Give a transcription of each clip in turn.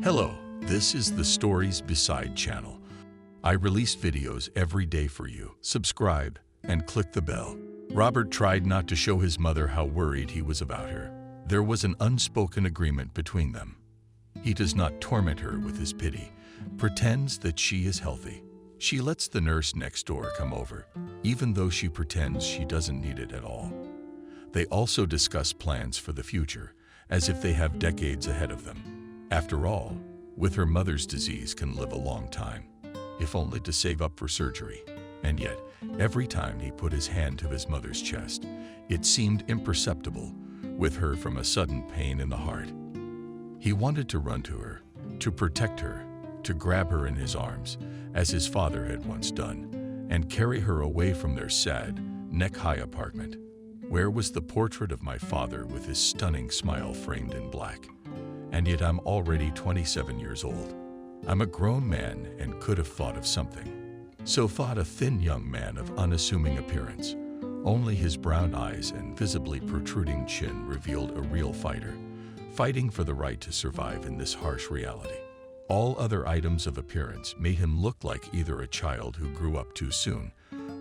Hello, this is the Stories Beside channel. I release videos every day for you. Subscribe and click the bell. Robert tried not to show his mother how worried he was about her. There was an unspoken agreement between them. He does not torment her with his pity, pretends that she is healthy. She lets the nurse next door come over, even though she pretends she doesn't need it at all. They also discuss plans for the future, as if they have decades ahead of them. After all, with her mother's disease can live a long time, if only to save up for surgery. And yet, every time he put his hand to his mother's chest, it seemed imperceptible, with her from a sudden pain in the heart. He wanted to run to her, to protect her, to grab her in his arms, as his father had once done, and carry her away from their sad, neck-high apartment. Where was the portrait of my father with his stunning smile framed in black? And yet I'm already 27 years old. I'm a grown man and could have thought of something. So thought a thin young man of unassuming appearance. Only his brown eyes and visibly protruding chin revealed a real fighter, fighting for the right to survive in this harsh reality. All other items of appearance made him look like either a child who grew up too soon,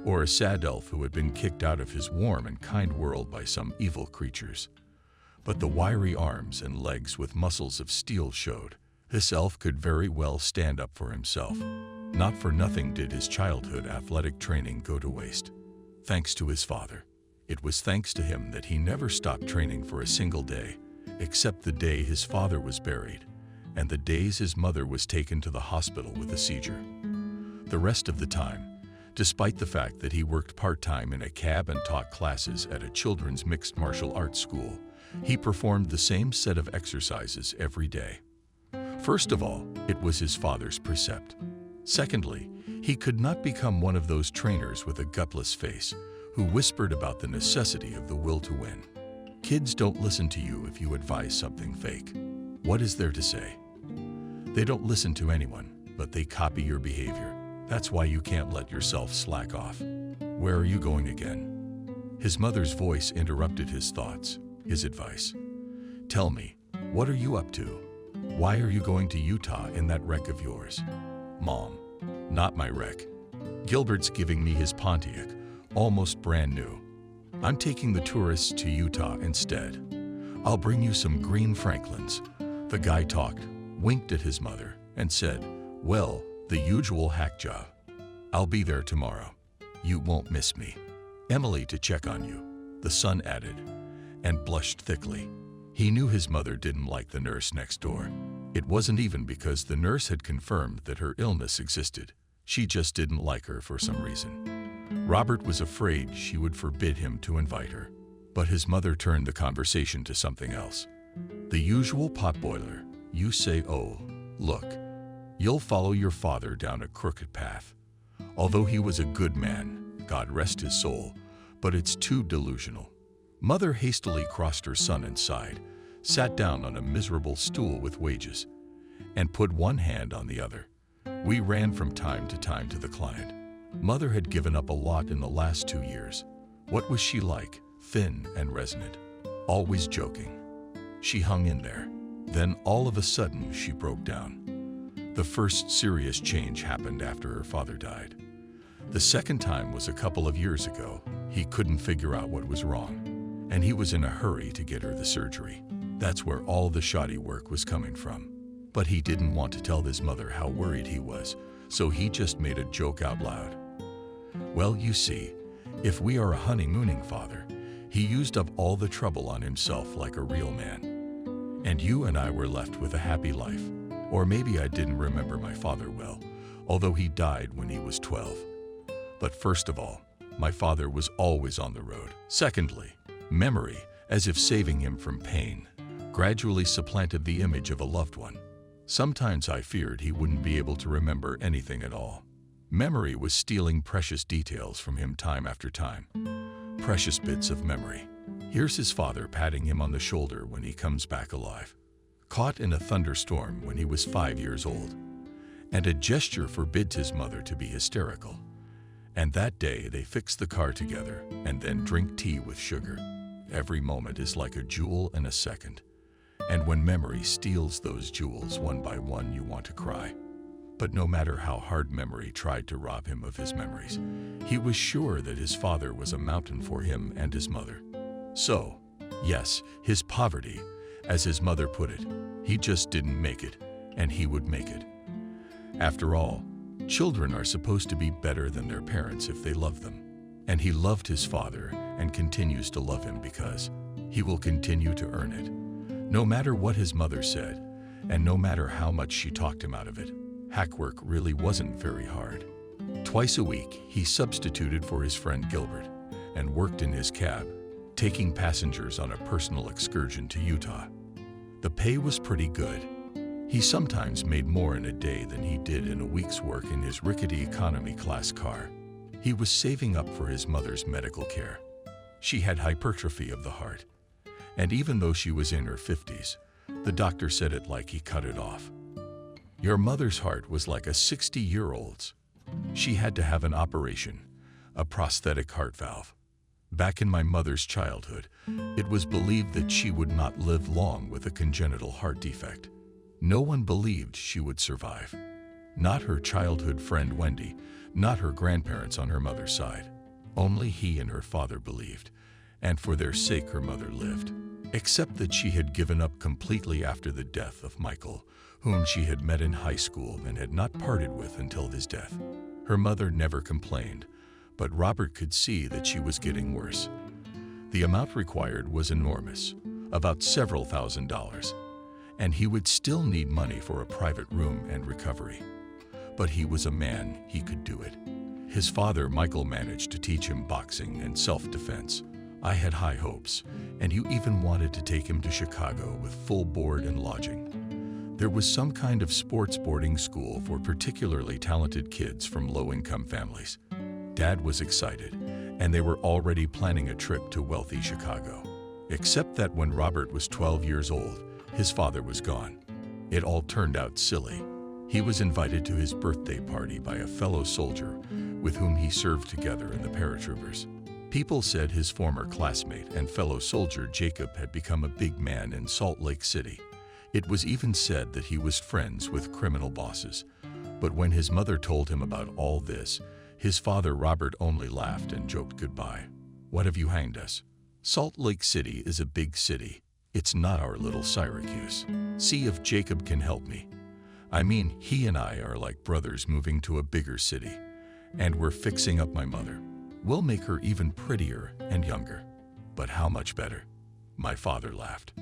or a sad elf who had been kicked out of his warm and kind world by some evil creatures. But the wiry arms and legs with muscles of steel showed. This elf could very well stand up for himself. Not for nothing did his childhood athletic training go to waste. Thanks to his father. It was thanks to him that he never stopped training for a single day, except the day his father was buried, and the days his mother was taken to the hospital with a seizure. The rest of the time, despite the fact that he worked part-time in a cab and taught classes at a children's mixed martial arts school, he performed the same set of exercises every day. First of all, it was his father's precept. Secondly, he could not become one of those trainers with a gutless face who whispered about the necessity of the will to win. Kids don't listen to you if you advise something fake. What is there to say? They don't listen to anyone, but they copy your behavior. That's why you can't let yourself slack off. Where are you going again? His mother's voice interrupted his thoughts. His advice. Tell me, what are you up to? Why are you going to Utah in that wreck of yours? Mom, not my wreck. Gilbert's giving me his Pontiac, almost brand new. I'm taking the tourists to Utah instead. I'll bring you some green Franklins. The guy talked, winked at his mother, and said, well, the usual hack job. I'll be there tomorrow. You won't miss me. Emily to check on you, the son added, and blushed thickly. He knew his mother didn't like the nurse next door. It wasn't even because the nurse had confirmed that her illness existed. She just didn't like her for some reason. Robert was afraid she would forbid him to invite her. But his mother turned the conversation to something else. The usual potboiler. You say, oh, look, you'll follow your father down a crooked path. Although he was a good man, God rest his soul, but it's too delusional. Mother hastily crossed her son and sighed, sat down on a miserable stool with wages, and put one hand on the other. We ran from time to time to the client. Mother had given up a lot in the last 2 years. What was she like? Thin and resonant, always joking. She hung in there. Then all of a sudden she broke down. The first serious change happened after her father died. The second time was a couple of years ago. He couldn't figure out what was wrong, and he was in a hurry to get her the surgery. That's where all the shoddy work was coming from. But he didn't want to tell his mother how worried he was, so he just made a joke out loud. Well, you see, if we are a honeymooning father, he used up all the trouble on himself like a real man. And you and I were left with a happy life. Or maybe I didn't remember my father well, although he died when he was 12. But first of all, my father was always on the road. Secondly, memory, as if saving him from pain, gradually supplanted the image of a loved one. Sometimes I feared he wouldn't be able to remember anything at all. Memory was stealing precious details from him time after time. Precious bits of memory. Here's his father patting him on the shoulder when he comes back alive. Caught in a thunderstorm when he was 5 years old. And a gesture forbids his mother to be hysterical. And that day they fix the car together and then drink tea with sugar. Every moment is like a jewel in a second. And when memory steals those jewels one by one, you want to cry. But no matter how hard memory tried to rob him of his memories, he was sure that his father was a mountain for him and his mother. So, yes, his poverty, as his mother put it, he just didn't make it, and he would make it. After all, children are supposed to be better than their parents if they love them. And he loved his father and continues to love him because he will continue to earn it. No matter what his mother said, and no matter how much she talked him out of it, hack work really wasn't very hard. Twice a week, he substituted for his friend Gilbert and worked in his cab, taking passengers on a personal excursion to Utah. The pay was pretty good. He sometimes made more in a day than he did in a week's work in his rickety economy class car. He was saving up for his mother's medical care. She had hypertrophy of the heart, and even though she was in her 50s, the doctor said it like he cut it off. Your mother's heart was like a 60-year-old's. She had to have an operation, a prosthetic heart valve. Back in my mother's childhood, it was believed that she would not live long with a congenital heart defect. No one believed she would survive. Not her childhood friend Wendy, not her grandparents on her mother's side. Only he and her father believed, and for their sake her mother lived. Except that she had given up completely after the death of Michael, whom she had met in high school and had not parted with until his death. Her mother never complained, but Robert could see that she was getting worse. The amount required was enormous, about several $1,000s, and he would still need money for a private room and recovery. But he was a man, he could do it. His father, Michael, managed to teach him boxing and self-defense. I had high hopes, and you even wanted to take him to Chicago with full board and lodging. There was some kind of sports boarding school for particularly talented kids from low-income families. Dad was excited, and they were already planning a trip to wealthy Chicago. Except that when Robert was 12 years old, his father was gone. It all turned out silly. He was invited to his birthday party by a fellow soldier with whom he served together in the paratroopers. People said his former classmate and fellow soldier Jacob had become a big man in Salt Lake City. It was even said that he was friends with criminal bosses. But when his mother told him about all this, his father Robert only laughed and joked goodbye. What have you hanged us? Salt Lake City is a big city. It's not our little Syracuse. See if Jacob can help me. I mean, he and I are like brothers moving to a bigger city, and we're fixing up my mother. We'll make her even prettier and younger. But how much better? My father laughed.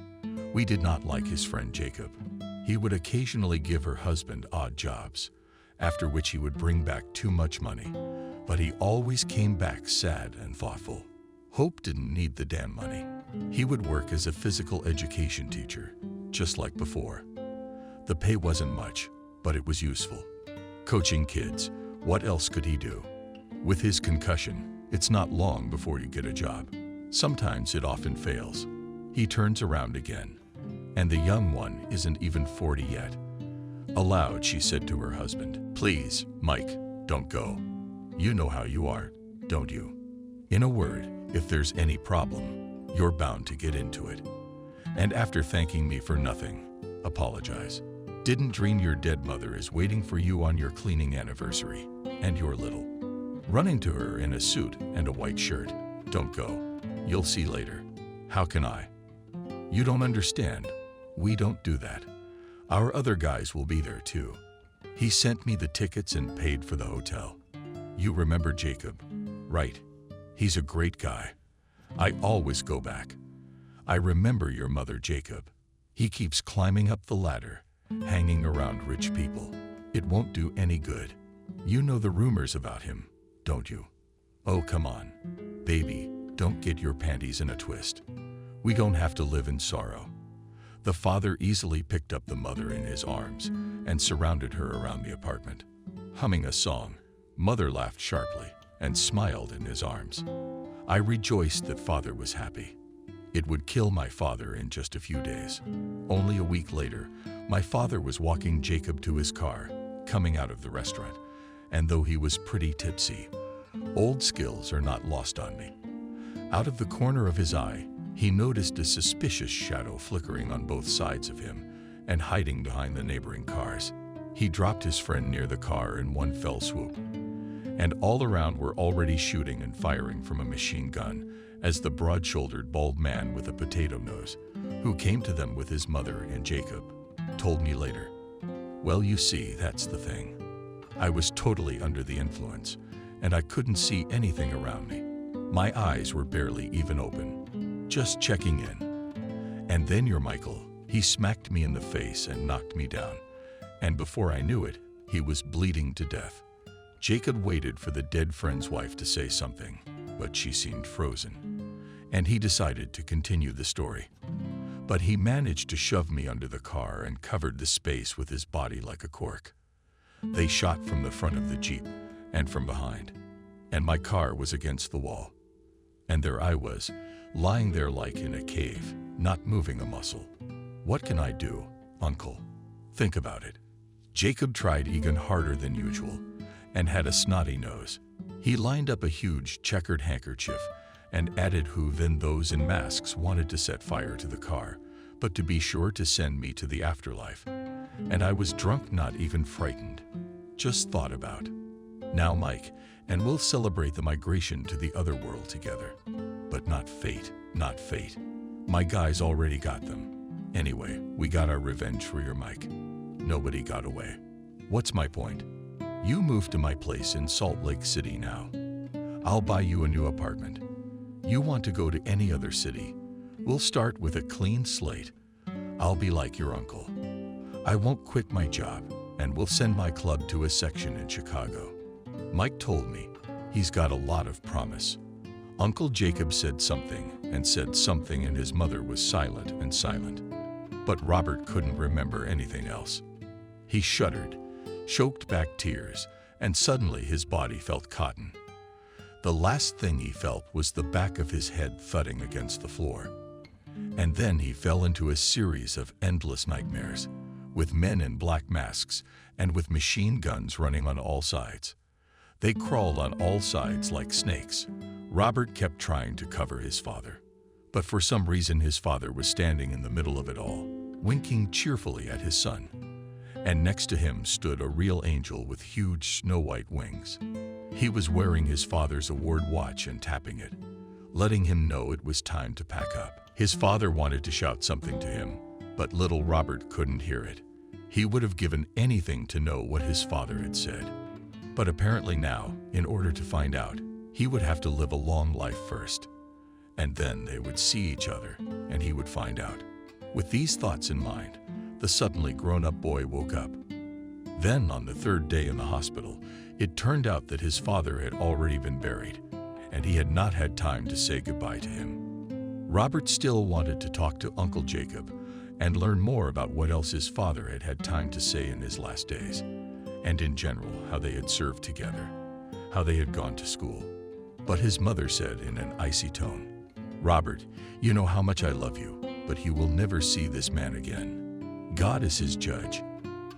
We did not like his friend Jacob. He would occasionally give her husband odd jobs, after which he would bring back too much money. But he always came back sad and thoughtful. Hope didn't need the damn money. He would work as a physical education teacher, just like before. The pay wasn't much, but it was useful. Coaching kids, what else could he do? With his concussion, it's not long before you get a job. Sometimes it often fails. He turns around again, and the young one isn't even 40 yet. Aloud, she said to her husband, "Please, Mike, don't go. You know how you are, don't you? In a word, if there's any problem, you're bound to get into it. And after thanking me for nothing, apologize. Didn't dream your dead mother is waiting for you on your cleaning anniversary, and you're little." Running to her in a suit and a white shirt. "Don't go. You'll see later." "How can I?" "You don't understand. We don't do that. Our other guys will be there too." He sent me the tickets and paid for the hotel. "You remember Jacob, right? He's a great guy. I always go back. I remember your mother, Jacob. He keeps climbing up the ladder, hanging around rich people. It won't do any good. You know the rumors about him, don't you? Oh, come on. Baby, don't get your panties in a twist. We don't have to live in sorrow." The father easily picked up the mother in his arms and surrounded her around the apartment. Humming a song, mother laughed sharply and smiled in his arms. I rejoiced that father was happy. It would kill my father in just a few days. Only a week later, my father was walking Jacob to his car, coming out of the restaurant, and though he was pretty tipsy, old skills are not lost on me. Out of the corner of his eye, He noticed a suspicious shadow flickering on both sides of him and hiding behind the neighboring cars. He dropped his friend near the car in one fell swoop, and all around were already shooting and firing from a machine gun as the broad-shouldered bald man with a potato nose, who came to them with his mother and Jacob, told me later. Well, you see, that's the thing. I was totally under the influence, and I couldn't see anything around me. My eyes were barely even open, just checking in. And then your Michael, he smacked me in the face and knocked me down. And before I knew it, he was bleeding to death. Jacob waited for the dead friend's wife to say something, but she seemed frozen. And he decided to continue the story. But he managed to shove me under the car and covered the space with his body like a cork. They shot from the front of the Jeep and from behind, and my car was against the wall. And there I was, lying there like in a cave, not moving a muscle. What can I do, Uncle? Think about it. Jacob tried even harder than usual and had a snotty nose. He lined up a huge checkered handkerchief and added who then those in masks wanted to set fire to the car, but to be sure to send me to the afterlife. And I was drunk, not even frightened. Just thought about. Now, Mike, and we'll celebrate the migration to the other world together. But not fate, not fate. My guys already got them. Anyway, we got our revenge for your Mike. Nobody got away. What's my point? You moved to my place in Salt Lake City now. I'll buy you a new apartment. You want to go to any other city? We'll start with a clean slate. I'll be like your uncle. I won't quit my job, and we'll send my club to a section in Chicago. Mike told me he's got a lot of promise. Uncle Jacob said something, and his mother was silent and silent. But Robert couldn't remember anything else. He shuddered, choked back tears, and suddenly his body felt cotton. The last thing he felt was the back of his head thudding against the floor. And then he fell into a series of endless nightmares, with men in black masks and with machine guns running on all sides. They crawled on all sides like snakes. Robert kept trying to cover his father, but for some reason his father was standing in the middle of it all, winking cheerfully at his son. And next to him stood a real angel with huge snow-white wings. He was wearing his father's award watch and tapping it, letting him know it was time to pack up. His father wanted to shout something to him, but little Robert couldn't hear it. He would have given anything to know what his father had said. But apparently now, in order to find out, he would have to live a long life first. And then they would see each other, and he would find out. With these thoughts in mind, the suddenly grown-up boy woke up. Then, on the third day in the hospital, it turned out that his father had already been buried, and he had not had time to say goodbye to him. Robert still wanted to talk to Uncle Jacob and learn more about what else his father had had time to say in his last days, and in general, how they had served together, how they had gone to school. But his mother said in an icy tone, "Robert, you know how much I love you, but he will never see this man again. God is his judge,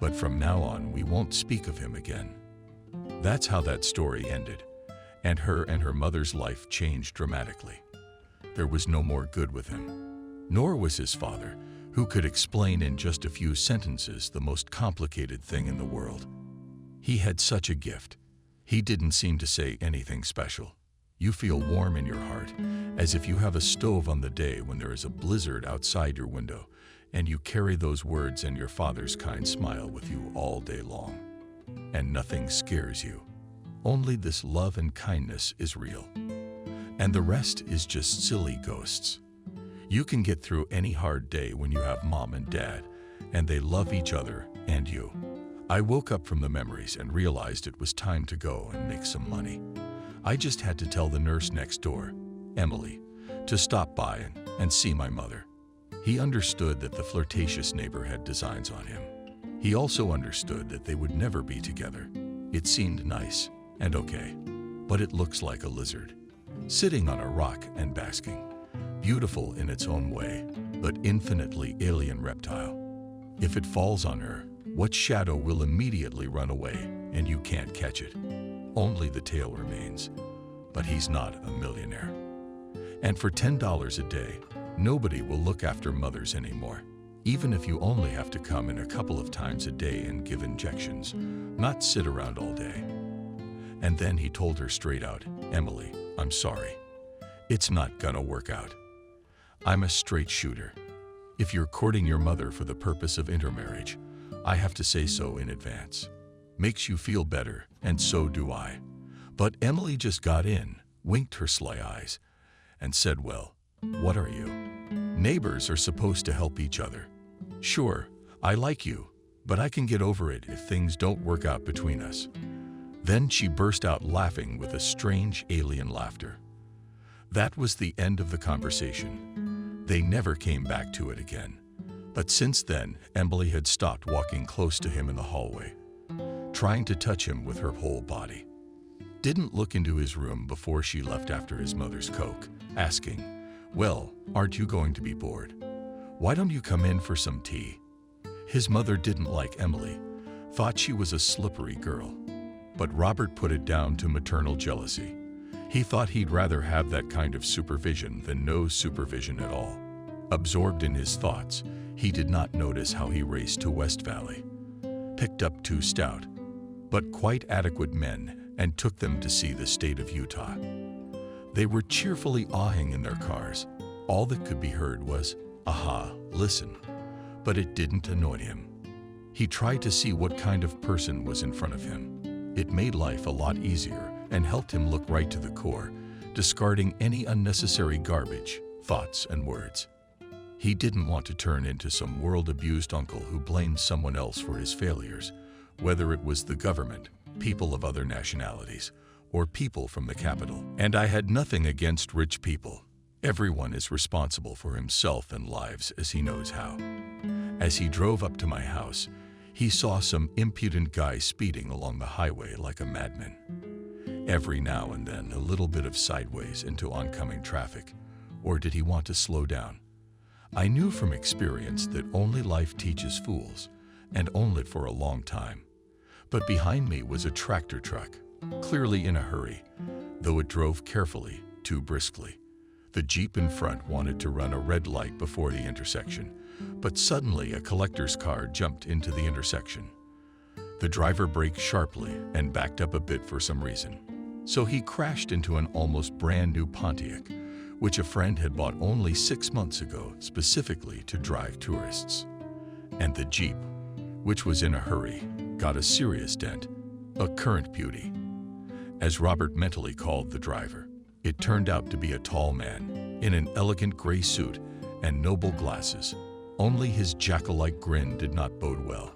but from now on we won't speak of him again." That's how that story ended, and her mother's life changed dramatically. There was no more good with him, nor was his father, who could explain in just a few sentences the most complicated thing in the world. He had such a gift. He didn't seem to say anything special. You feel warm in your heart, as if you have a stove on the day when there is a blizzard outside your window, and you carry those words and your father's kind smile with you all day long. And nothing scares you. Only this love and kindness is real. And the rest is just silly ghosts. You can get through any hard day when you have mom and dad, and they love each other and you. I woke up from the memories and realized it was time to go and make some money. I just had to tell the nurse next door, Emily, to stop by and see my mother. He understood that the flirtatious neighbor had designs on him. He also understood that they would never be together. It seemed nice and okay, but it looks like a lizard, sitting on a rock and basking, beautiful in its own way, but infinitely alien reptile. If it falls on her, what shadow will immediately run away and you can't catch it? Only the tail remains, but he's not a millionaire. And for $10 a day, Nobody will look after mothers anymore, even if you only have to come in a couple of times a day and give injections, not sit around all day. And then he told her straight out, "Emily, I'm sorry. It's not gonna work out. I'm a straight shooter. If you're courting your mother for the purpose of intermarriage, I have to say so in advance. Makes you feel better, and so do I." But Emily just got in, winked her sly eyes, and said, "Well, what are you? Neighbors are supposed to help each other. Sure, I like you, but I can get over it if things don't work out between us." Then she burst out laughing with a strange alien laughter. That was the end of the conversation. They never came back to it again. But since then, Emily had stopped walking close to him in the hallway, trying to touch him with her whole body. Didn't look into his room before she left after his mother's coke, asking, "Well, aren't you going to be bored? Why don't you come in for some tea?" His mother didn't like Emily, thought she was a slippery girl. But Robert put it down to maternal jealousy. He thought he'd rather have that kind of supervision than no supervision at all. Absorbed in his thoughts, he did not notice how he raced to West Valley, picked up 2 stout, but quite adequate men, and took them to see the state of Utah. They were cheerfully awing in their cars. All that could be heard was, "Aha, listen." But it didn't annoy him. He tried to see what kind of person was in front of him. It made life a lot easier and helped him look right to the core, discarding any unnecessary garbage, thoughts, and words. He didn't want to turn into some world-abused uncle who blamed someone else for his failures, whether it was the government, people of other nationalities, or people from the capital. And I had nothing against rich people. Everyone is responsible for himself and lives as he knows how. As he drove up to my house, he saw some impudent guy speeding along the highway like a madman. Every now and then, a little bit of sideways into oncoming traffic. Or did he want to slow down? I knew from experience that only life teaches fools, and only for a long time. But behind me was a tractor truck, clearly in a hurry, though it drove carefully, too briskly. The Jeep in front wanted to run a red light before the intersection, but suddenly a collector's car jumped into the intersection. The driver braked sharply and backed up a bit for some reason. So he crashed into an almost brand new Pontiac, which a friend had bought only 6 months ago specifically to drive tourists. And the Jeep, which was in a hurry, got a serious dent, a current beauty. As Robert mentally called the driver, it turned out to be a tall man in an elegant gray suit and noble glasses. Only his jackal-like grin did not bode well.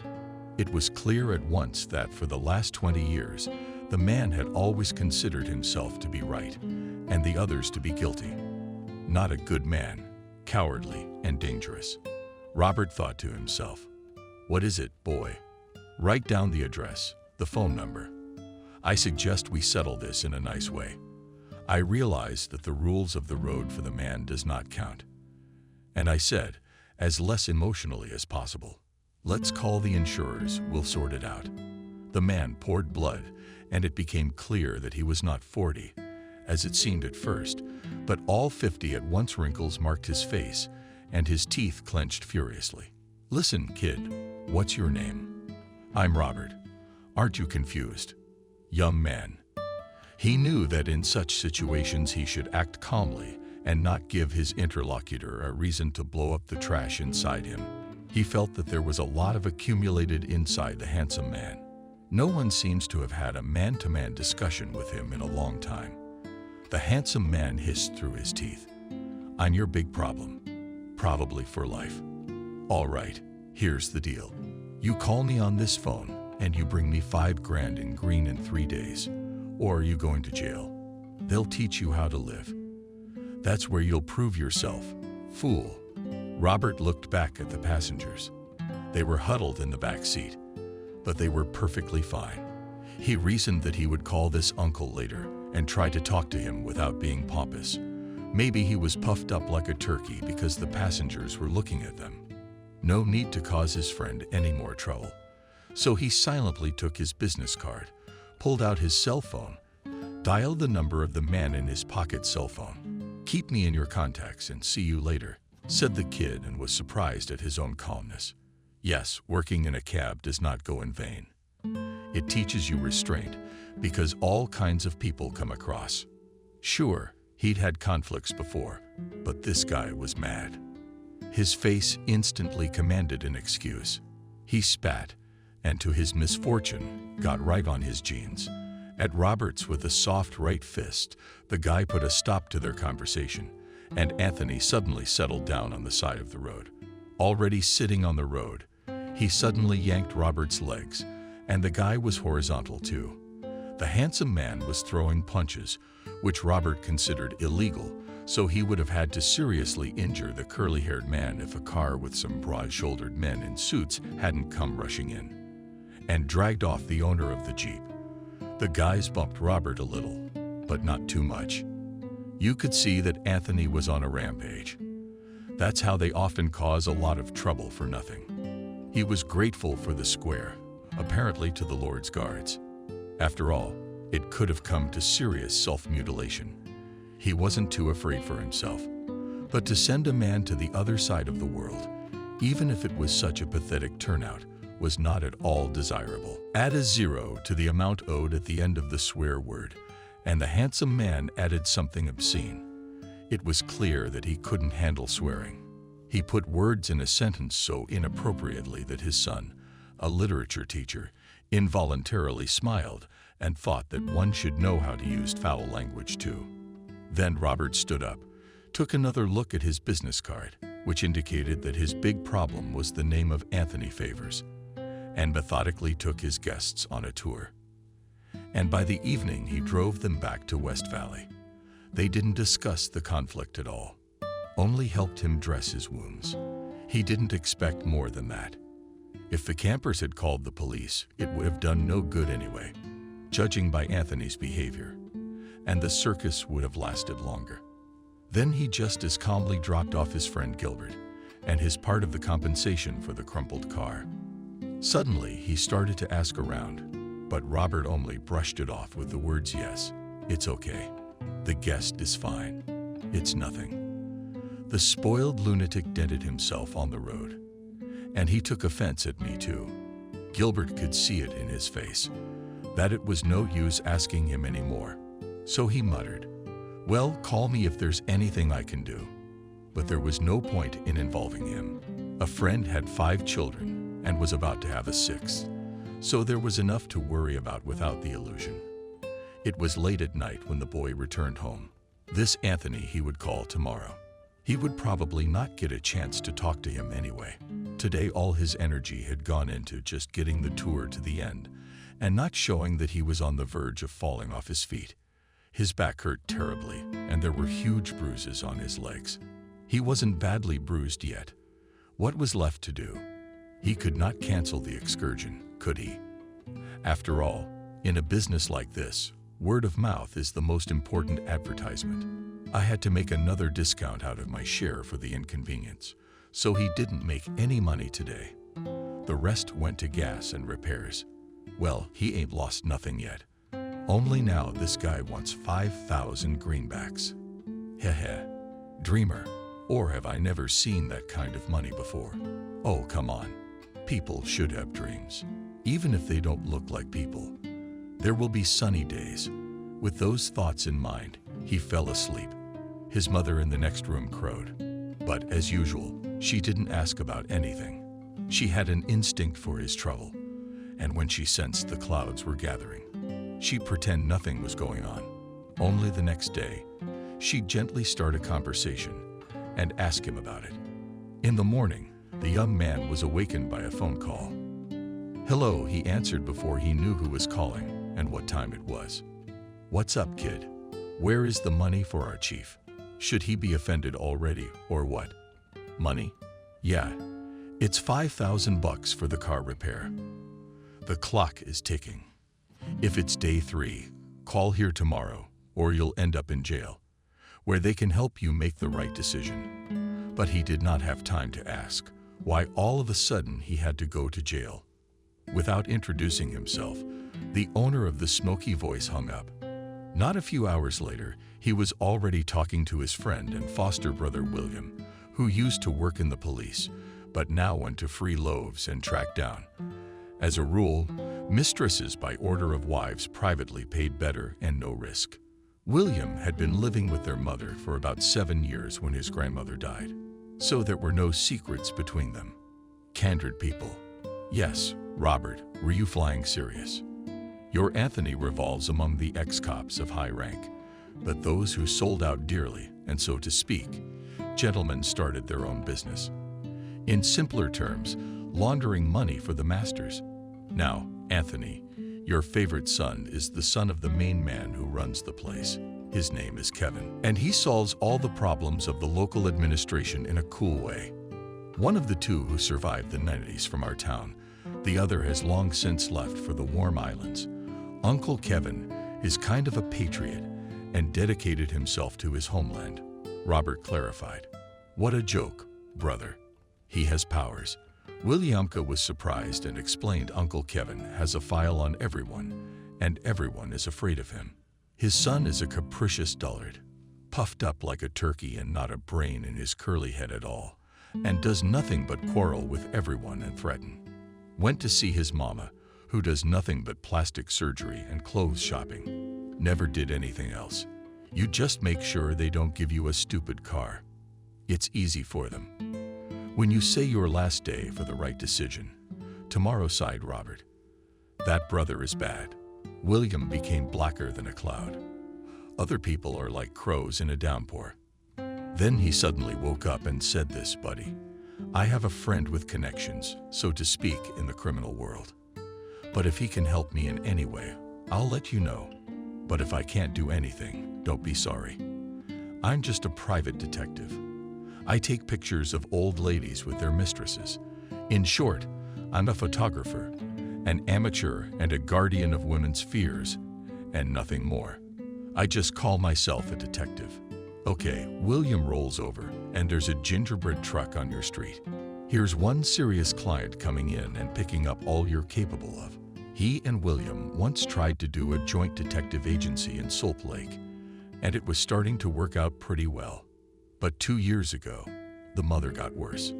It was clear at once that for the last 20 years, the man had always considered himself to be right and the others to be guilty. Not a good man, cowardly and dangerous. Robert thought to himself, "What is it, boy? Write down the address, the phone number. I suggest we settle this in a nice way. I realize that the rules of the road for the man does not count." And I said, as less emotionally as possible, "Let's call the insurers, we'll sort it out." The man poured blood, and it became clear that he was not 40, as it seemed at first, but all 50 at once. Wrinkles marked his face, and his teeth clenched furiously. "Listen, kid, what's your name?" "I'm Robert. Aren't you confused?" "Young man." He knew that in such situations he should act calmly and not give his interlocutor a reason to blow up the trash inside him. He felt that there was a lot of accumulated inside the handsome man. No one seems to have had a man-to-man discussion with him in a long time. The handsome man hissed through his teeth, "I'm your big problem, probably for life. All right, here's the deal. You call me on this phone and you bring me $5,000 in green in 3 days, or you going to jail. They'll teach you how to live. That's where you'll prove yourself, fool." Robert looked back at the passengers. They were huddled in the back seat, but they were perfectly fine. He reasoned that he would call this uncle later and try to talk to him without being pompous. Maybe he was puffed up like a turkey because the passengers were looking at them. No need to cause his friend any more trouble. So he silently took his business card, pulled out his cell phone, dialed the number of the man in his pocket cell phone. "Keep me in your contacts and see you later." said the kid, and was surprised at his own calmness. Yes, working in a cab does not go in vain. It teaches you restraint because all kinds of people come across. Sure, he'd had conflicts before, but this guy was mad. His face instantly commanded an excuse. He spat, and to his misfortune, got right on his jeans. At Roberts with a soft right fist, the guy put a stop to their conversation, and Anthony suddenly settled down on the side of the road. Already sitting on the road, he suddenly yanked Robert's legs, and the guy was horizontal too. The handsome man was throwing punches, which Robert considered illegal, so he would have had to seriously injure the curly-haired man if a car with some broad-shouldered men in suits hadn't come rushing in and dragged off the owner of the Jeep. The guys bumped Robert a little, but not too much. You could see that Anthony was on a rampage. That's how they often cause a lot of trouble for nothing. He was grateful for the square, apparently to the Lord's guards. After all, it could have come to serious self-mutilation. He wasn't too afraid for himself. But to send a man to the other side of the world, even if it was such a pathetic turnout, was not at all desirable. Add a 0 to the amount owed at the end of the swear word, and the handsome man added something obscene. It was clear that he couldn't handle swearing. He put words in a sentence so inappropriately that his son, a literature teacher, involuntarily smiled and thought that one should know how to use foul language too. Then Robert stood up, took another look at his business card, which indicated that his big problem was the name of Anthony Favors, and methodically took his guests on a tour. And by the evening, he drove them back to West Valley. They didn't discuss the conflict at all, only helped him dress his wounds. He didn't expect more than that. If the campers had called the police, it would have done no good anyway, judging by Anthony's behavior, and the circus would have lasted longer. Then he just as calmly dropped off his friend Gilbert and his part of the compensation for the crumpled car. Suddenly, he started to ask around, but Robert only brushed it off with the words, "Yes, it's okay. The guest is fine. It's nothing." The spoiled lunatic dented himself on the road, and he took offense at me too. Gilbert could see it in his face, that it was no use asking him anymore. So he muttered, "Well, call me if there's anything I can do." But there was no point in involving him. A friend had 5 children and was about to have a 6th, so there was enough to worry about without the illusion. It was late at night when the boy returned home. This Anthony he would call tomorrow. He would probably not get a chance to talk to him anyway. Today all his energy had gone into just getting the tour to the end and not showing that he was on the verge of falling off his feet. His back hurt terribly, and there were huge bruises on his legs. He wasn't badly bruised yet. What was left to do? He could not cancel the excursion, could he? After all, in a business like this, word of mouth is the most important advertisement. I had to make another discount out of my share for the inconvenience, so he didn't make any money today. The rest went to gas and repairs. Well, he ain't lost nothing yet. Only now this guy wants 5,000 greenbacks. Heh. Dreamer. Or have I never seen that kind of money before? Oh, come on. People should have dreams, even if they don't look like people. There will be sunny days. With those thoughts in mind, he fell asleep. His mother in the next room crowed. But as usual, she didn't ask about anything. She had an instinct for his trouble, and when she sensed the clouds were gathering, she'd pretend nothing was going on. Only the next day, she'd gently start a conversation and ask him about it. In the morning, the young man was awakened by a phone call. "Hello," he answered before he knew who was calling and what time it was. "What's up, kid? Where is the money for our chief? Should he be offended already, or what?" "Money? Yeah, it's $5,000 for the car repair. The clock is ticking. If it's day 3, call here tomorrow, or you'll end up in jail, where they can help you make the right decision." But he did not have time to ask why all of a sudden he had to go to jail. Without introducing himself, the owner of the smoky voice hung up. Not a few hours later, he was already talking to his friend and foster brother William, who used to work in the police, but now went to free loaves and tracked down. As a rule, mistresses by order of wives privately paid better and no risk. William had been living with their mother for about 7 years when his grandmother died, so there were no secrets between them. Candid people. Yes, Robert, were you flying serious? Your Anthony revolves among the ex-cops of high rank, but those who sold out dearly, and so to speak, gentlemen started their own business. In simpler terms, laundering money for the masters. Now, Anthony, your favorite son is the son of the main man who runs the place. His name is Kevin, and he solves all the problems of the local administration in a cool way. One of the two who survived the 90s from our town, the other has long since left for the warm islands. Uncle Kevin is kind of a patriot and dedicated himself to his homeland. Robert clarified. What a joke, brother. He has powers. Williamka was surprised and explained Uncle Kevin has a file on everyone, and everyone is afraid of him. His son is a capricious dullard, puffed up like a turkey and not a brain in his curly head at all, and does nothing but quarrel with everyone and threaten. Went to see his mama, who does nothing but plastic surgery and clothes shopping. Never did anything else. You just make sure they don't give you a stupid car. It's easy for them. When you say your last day for the right decision, tomorrow, sighed Robert. That brother is bad. William became blacker than a cloud. Other people are like crows in a downpour. Then he suddenly woke up and said this, buddy. I have a friend with connections, so to speak, in the criminal world. But if he can help me in any way, I'll let you know. But if I can't do anything, don't be sorry. I'm just a private detective. I take pictures of old ladies with their mistresses. In short, I'm a photographer, an amateur and a guardian of women's fears, and nothing more. I just call myself a detective. Okay, William rolls over, and there's a gingerbread truck on your street. Here's one serious client coming in and picking up all you're capable of. He and William once tried to do a joint detective agency in Salt Lake, and it was starting to work out pretty well. But 2 years ago, the mother got worse.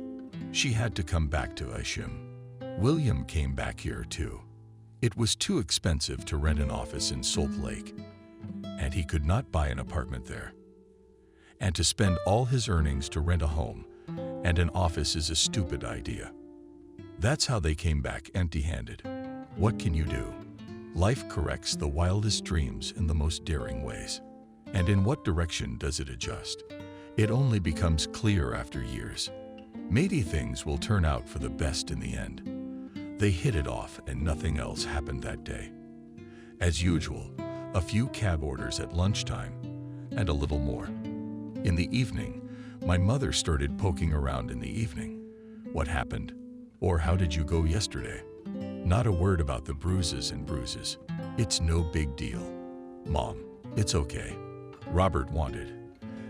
She had to come back to Ishim. William came back here too. It was too expensive to rent an office in Salt Lake, and he could not buy an apartment there. And to spend all his earnings to rent a home and an office is a stupid idea. That's how they came back empty-handed. What can you do? Life corrects the wildest dreams in the most daring ways. And in what direction does it adjust? It only becomes clear after years. Maybe things will turn out for the best in the end. They hit it off and nothing else happened that day. As usual, a few cab orders at lunchtime and a little more. In the evening, my mother started poking around in the evening. What happened? Or how did you go yesterday? Not a word about the bruises and bruises. It's no big deal. Mom, it's okay. Robert wanted,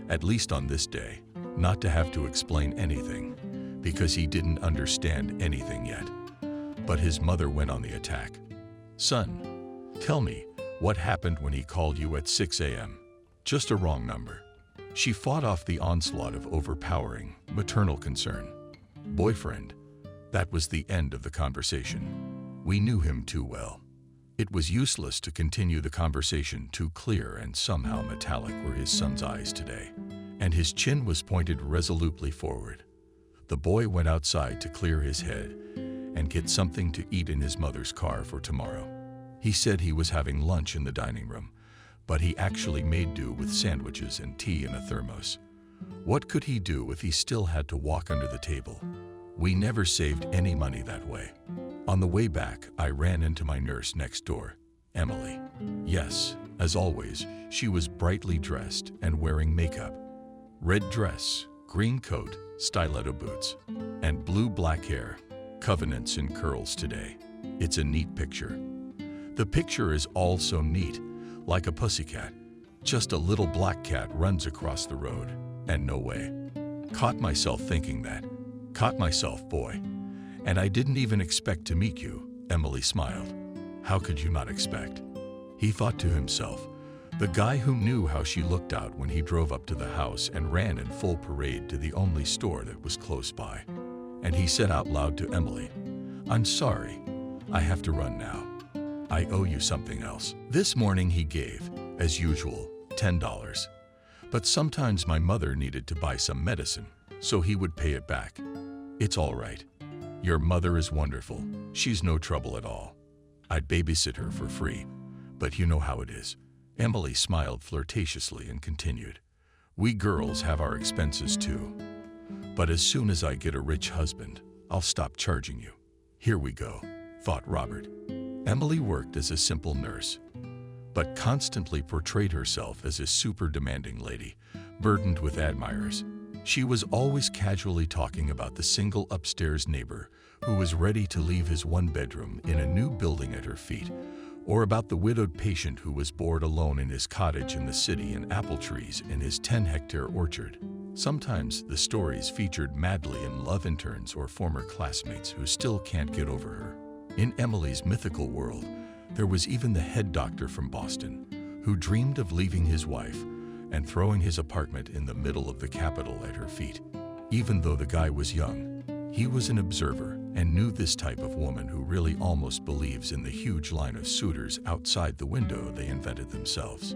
at least on this day, not to have to explain anything, because he didn't understand anything yet. But his mother went on the attack. Son, tell me, what happened when he called you at 6 a.m.? Just a wrong number. She fought off the onslaught of overpowering, maternal concern. Boyfriend. That was the end of the conversation. We knew him too well. It was useless to continue the conversation. Too clear and somehow metallic were his son's eyes today, and his chin was pointed resolutely forward. The boy went outside to clear his head and get something to eat in his mother's car for tomorrow. He said he was having lunch in the dining room, but he actually made do with sandwiches and tea in a thermos. What could he do if he still had to walk under the table? We never saved any money that way. On the way back, I ran into my nurse next door, Emily. Yes, as always, she was brightly dressed and wearing makeup. Red dress, green coat, stiletto boots, and blue-black hair, covenants and curls today. It's a neat picture. The picture is all so neat, like a pussycat. Just a little black cat runs across the road, and no way. Caught myself thinking that. Caught myself, boy. And I didn't even expect to meet you, Emily smiled. How could you not expect? He thought to himself, The guy who knew how she looked out when he drove up to the house and ran in full parade to the only store that was close by. And he said out loud to Emily, "I'm sorry, I have to run now. I owe you something else." This morning he gave, as usual, $10. But sometimes my mother needed to buy some medicine, so he would pay it back. "It's all right. Your mother is wonderful. She's no trouble at all. I'd babysit her for free, but you know how it is." Emily smiled flirtatiously and continued, "We girls have our expenses too. But as soon as I get a rich husband, I'll stop charging you." Here we go, thought Robert. Emily worked as a simple nurse, but constantly portrayed herself as a super demanding lady, burdened with admirers. She was always casually talking about the single upstairs neighbor who was ready to leave his one bedroom in a new building at her feet, or about the widowed patient who was bored alone in his cottage in the city and apple trees in his 10-hectare orchard. Sometimes the stories featured madly in love interns or former classmates who still can't get over her. In Emily's mythical world, there was even the head doctor from Boston, who dreamed of leaving his wife and throwing his apartment in the middle of the capital at her feet. Even though the guy was young, he was an observer and knew this type of woman who really almost believes in the huge line of suitors outside the window they invented themselves.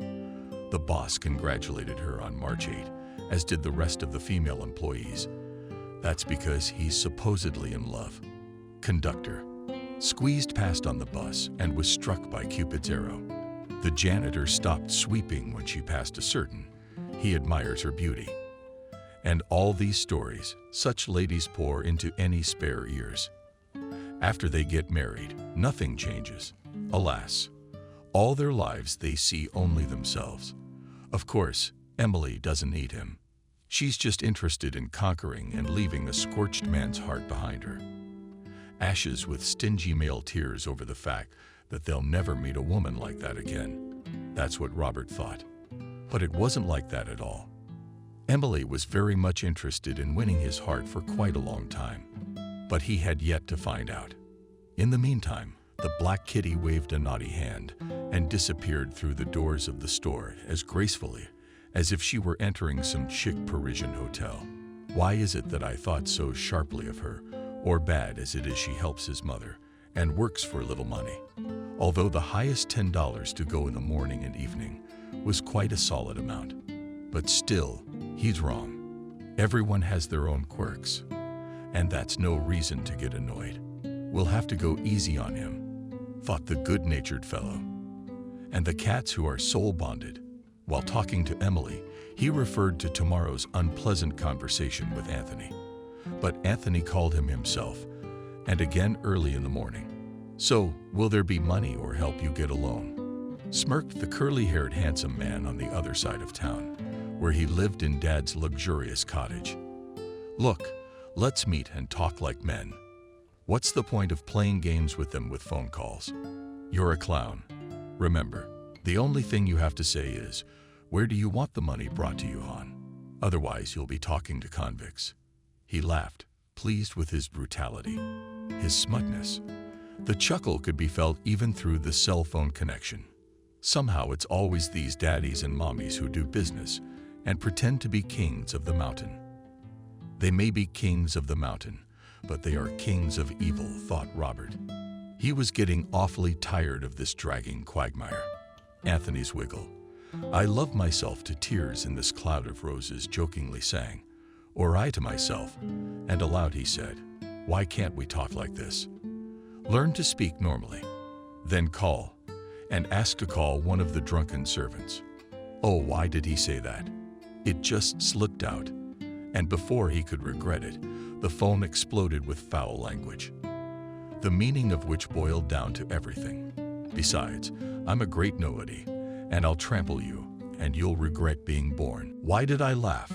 The boss congratulated her on March 8, as did the rest of the female employees. That's because he's supposedly in love. Conductor squeezed past on the bus and was struck by Cupid's arrow. The janitor stopped sweeping when she passed a certain. He admires her beauty. And all these stories, such ladies pour into any spare ears. After they get married, nothing changes. Alas, all their lives they see only themselves. Of course, Emily doesn't need him. She's just interested in conquering and leaving a scorched man's heart behind her. Ashes with stingy male tears over the fact that they'll never meet a woman like that again. That's what Robert thought. But it wasn't like that at all. Emily was very much interested in winning his heart for quite a long time, but he had yet to find out. In the meantime, the black kitty waved a naughty hand and disappeared through the doors of the store as gracefully as if she were entering some chic Parisian hotel. Why is it that I thought so sharply of her, or bad as it is she helps his mother and works for little money? Although the highest $10 to go in the morning and evening was quite a solid amount. But still, he's wrong. Everyone has their own quirks, and that's no reason to get annoyed. We'll have to go easy on him, thought the good-natured fellow. And the cats who are soul-bonded. While talking to Emily, he referred to tomorrow's unpleasant conversation with Anthony. But Anthony called him himself, and again early in the morning. "So, will there be money or help you get a loan?" Smirked the curly-haired handsome man on the other side of town, where he lived in Dad's luxurious cottage. "Look, let's meet and talk like men. What's the point of playing games with them with phone calls? You're a clown. Remember, the only thing you have to say is, where do you want the money brought to you on? Otherwise, you'll be talking to convicts." He laughed, pleased with his brutality, his smugness. The chuckle could be felt even through the cell phone connection. Somehow it's always these daddies and mommies who do business and pretend to be kings of the mountain. They may be kings of the mountain, but they are kings of evil, thought Robert. He was getting awfully tired of this dragging quagmire. Anthony's wiggle. "I love myself to tears in this cloud of roses," jokingly sang. Or I to myself, and aloud he said, "Why can't we talk like this? Learn to speak normally. Then call, and ask to call one of the drunken servants." Oh, why did he say that? It just slipped out, and before he could regret it, the phone exploded with foul language, the meaning of which boiled down to everything. "Besides, I'm a great nobody, and I'll trample you, and you'll regret being born." Why did I laugh?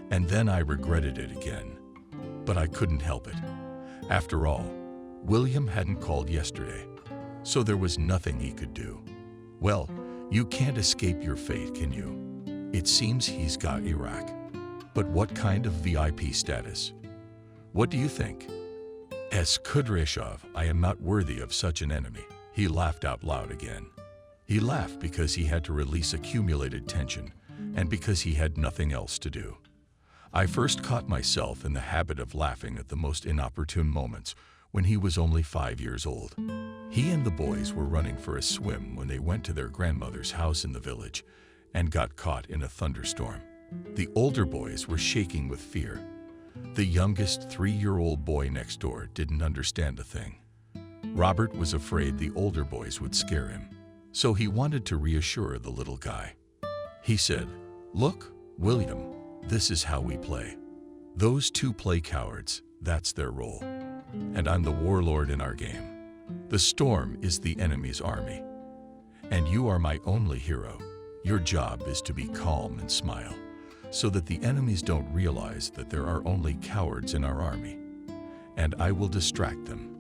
And then I regretted it again. But I couldn't help it. After all, William hadn't called yesterday, so there was nothing he could do. Well, you can't escape your fate, can you? It seems he's got Iraq. But what kind of VIP status? What do you think? Kudryashov, I am not worthy of such an enemy. He laughed out loud again. He laughed because he had to release accumulated tension and because he had nothing else to do. I first caught myself in the habit of laughing at the most inopportune moments when he was only 5 years old. He and the boys were running for a swim when they went to their grandmother's house in the village and got caught in a thunderstorm. The older boys were shaking with fear. The youngest 3-year-old boy next door didn't understand a thing. Robert was afraid the older boys would scare him, so he wanted to reassure the little guy. He said, "Look, William, this is how we play. Those two play cowards, that's their role. And I'm the warlord in our game. The storm is the enemy's army. And you are my only hero. Your job is to be calm and smile, so that the enemies don't realize that there are only cowards in our army. And I will distract them.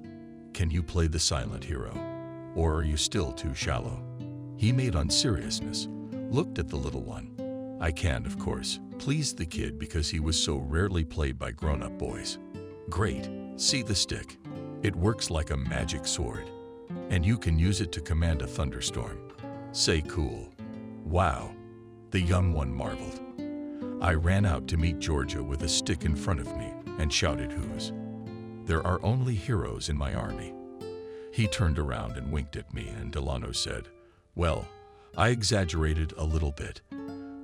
Can you play the silent hero? Or are you still too shallow?" He made on seriousness, looked at the little one. I can't, of course, please the kid because he was so rarely played by grown-up boys. "Great, see the stick. It works like a magic sword, and you can use it to command a thunderstorm. Say cool." "Wow," the young one marveled. I ran out to meet Georgia with a stick in front of me and shouted "Who's?" "There are only heroes in my army." He turned around and winked at me, and Delano said, "Well, I exaggerated a little bit.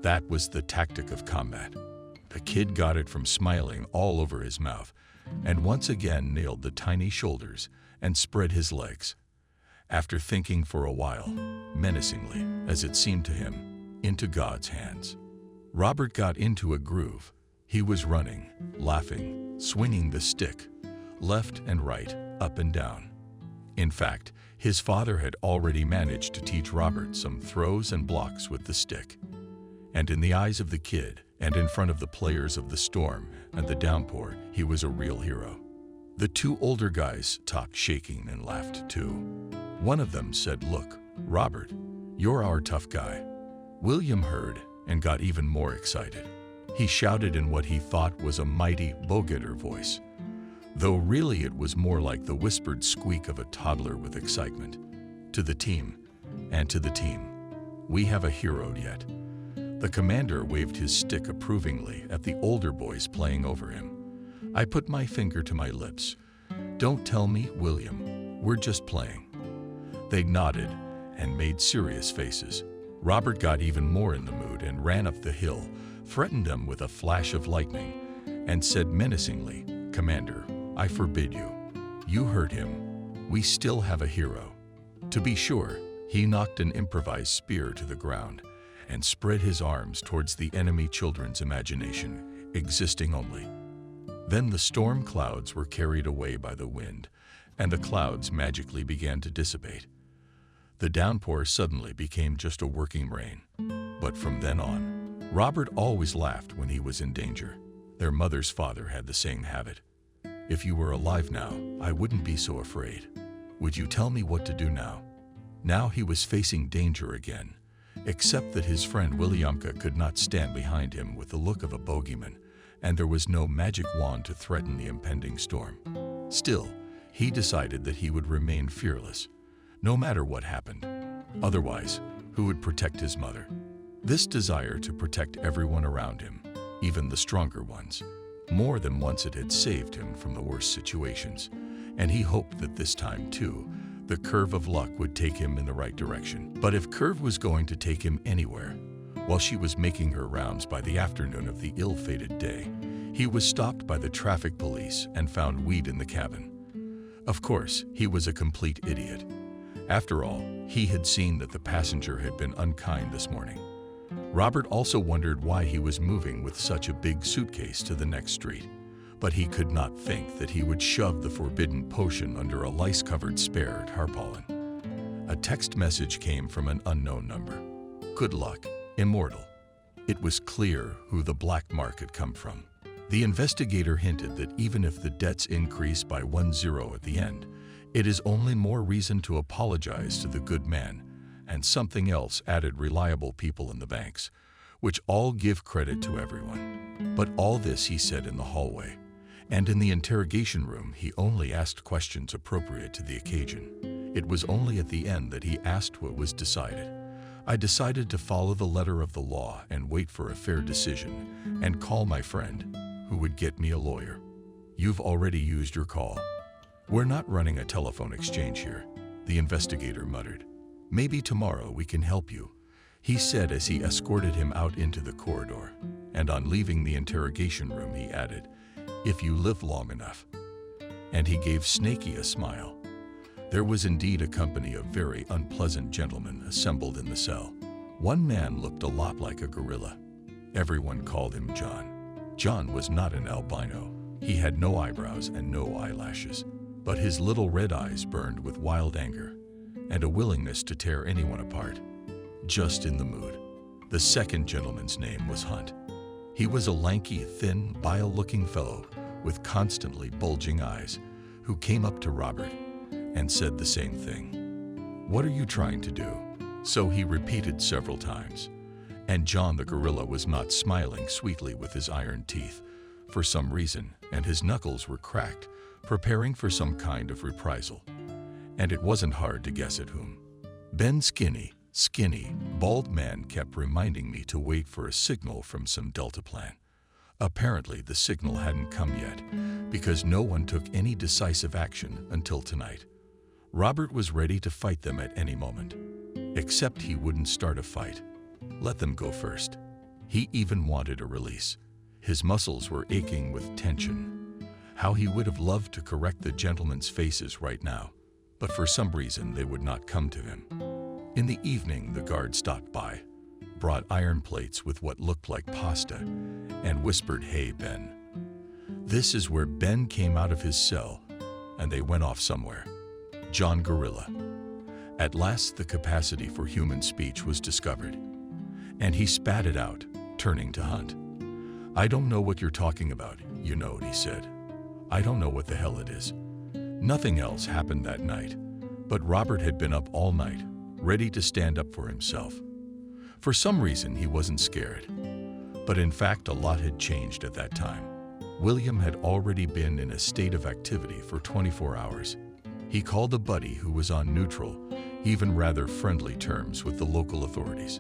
That was the tactic of combat." The kid got it from smiling all over his mouth and once again nailed the tiny shoulders and spread his legs. After thinking for a while, menacingly, as it seemed to him, into God's hands, Robert got into a groove. He was running, laughing, swinging the stick, left and right, up and down. In fact, his father had already managed to teach Robert some throws and blocks with the stick. And in the eyes of the kid, and in front of the players of the storm and the downpour, he was a real hero. The two older guys stopped shaking and laughed too. One of them said, "Look, Robert, you're our tough guy." William heard and got even more excited. He shouted in what he thought was a mighty go-getter voice, though really it was more like the whispered squeak of a toddler with excitement. "To the team, and to the team. We have a hero yet." The commander waved his stick approvingly at the older boys playing over him. I put my finger to my lips. "Don't tell me, William. We're just playing." They nodded and made serious faces. Robert got even more in the mood and ran up the hill, threatened them with a flash of lightning, and said menacingly, "Commander, I forbid you. You hurt him. We still have a hero." To be sure, he knocked an improvised spear to the ground and spread his arms towards the enemy children's imagination, existing only. Then the storm clouds were carried away by the wind, and the clouds magically began to dissipate. The downpour suddenly became just a working rain. But from then on, Robert always laughed when he was in danger. Their mother's father had the same habit. "If you were alive now, I wouldn't be so afraid. Would you tell me what to do now?" Now he was facing danger again, except that his friend Williamka could not stand behind him with the look of a bogeyman, and there was no magic wand to threaten the impending storm. Still, he decided that he would remain fearless, no matter what happened. Otherwise, who would protect his mother? This desire to protect everyone around him, even the stronger ones, more than once it had saved him from the worst situations, and he hoped that this time, too, the curve of luck would take him in the right direction. But if Curve was going to take him anywhere, while she was making her rounds by the afternoon of the ill-fated day, he was stopped by the traffic police and found weed in the cabin. Of course, he was a complete idiot. After all, he had seen that the passenger had been unkind this morning. Robert also wondered why he was moving with such a big suitcase to the next street, but he could not think that he would shove the forbidden potion under a lice-covered spare tarpaulin. A text message came from an unknown number. "Good luck, immortal." It was clear who the black mark had come from. The investigator hinted that even if the debts increase by 10 at the end, it is only more reason to apologize to the good man, and something else added reliable people in the banks, which all give credit to everyone. But all this he said in the hallway, and in the interrogation room he only asked questions appropriate to the occasion. It was only at the end that he asked what was decided. I decided to follow the letter of the law and wait for a fair decision and call my friend, who would get me a lawyer. You've already used your call. We're not running a telephone exchange here, the investigator muttered. Maybe tomorrow we can help you, he said as he escorted him out into the corridor. And on leaving the interrogation room, he added, if you live long enough. And he gave Snaky a smile. There was indeed a company of very unpleasant gentlemen assembled in the cell. One man looked a lot like a gorilla. Everyone called him John. John was not an albino. He had no eyebrows and no eyelashes, but his little red eyes burned with wild anger and a willingness to tear anyone apart. Just in the mood. The second gentleman's name was Hunt. He was a lanky, thin, vile-looking fellow with constantly bulging eyes who came up to Robert and said the same thing. What are you trying to do? So he repeated several times. And John the gorilla was not smiling sweetly with his iron teeth for some reason, and his knuckles were cracked, preparing for some kind of reprisal. And it wasn't hard to guess at whom. Ben Skinny, bald man kept reminding me to wait for a signal from some Delta plan. Apparently the signal hadn't come yet because no one took any decisive action until tonight. Robert was ready to fight them at any moment. Except he wouldn't start a fight. Let them go first. He even wanted a release. His muscles were aching with tension. How he would have loved to correct the gentlemen's faces right now, but for some reason they would not come to him. In the evening, the guard stopped by, brought iron plates with what looked like pasta, and whispered, "Hey, Ben." This is where Ben came out of his cell, and they went off somewhere. John Gorilla. At last the capacity for human speech was discovered, and he spat it out, turning to Hunt. "I don't know what you're talking about, you know," he said. "I don't know what the hell it is." Nothing else happened that night, but Robert had been up all night, ready to stand up for himself. For some reason, he wasn't scared. But in fact, a lot had changed at that time. William had already been in a state of activity for 24 hours. He called a buddy who was on neutral, even rather friendly terms with the local authorities.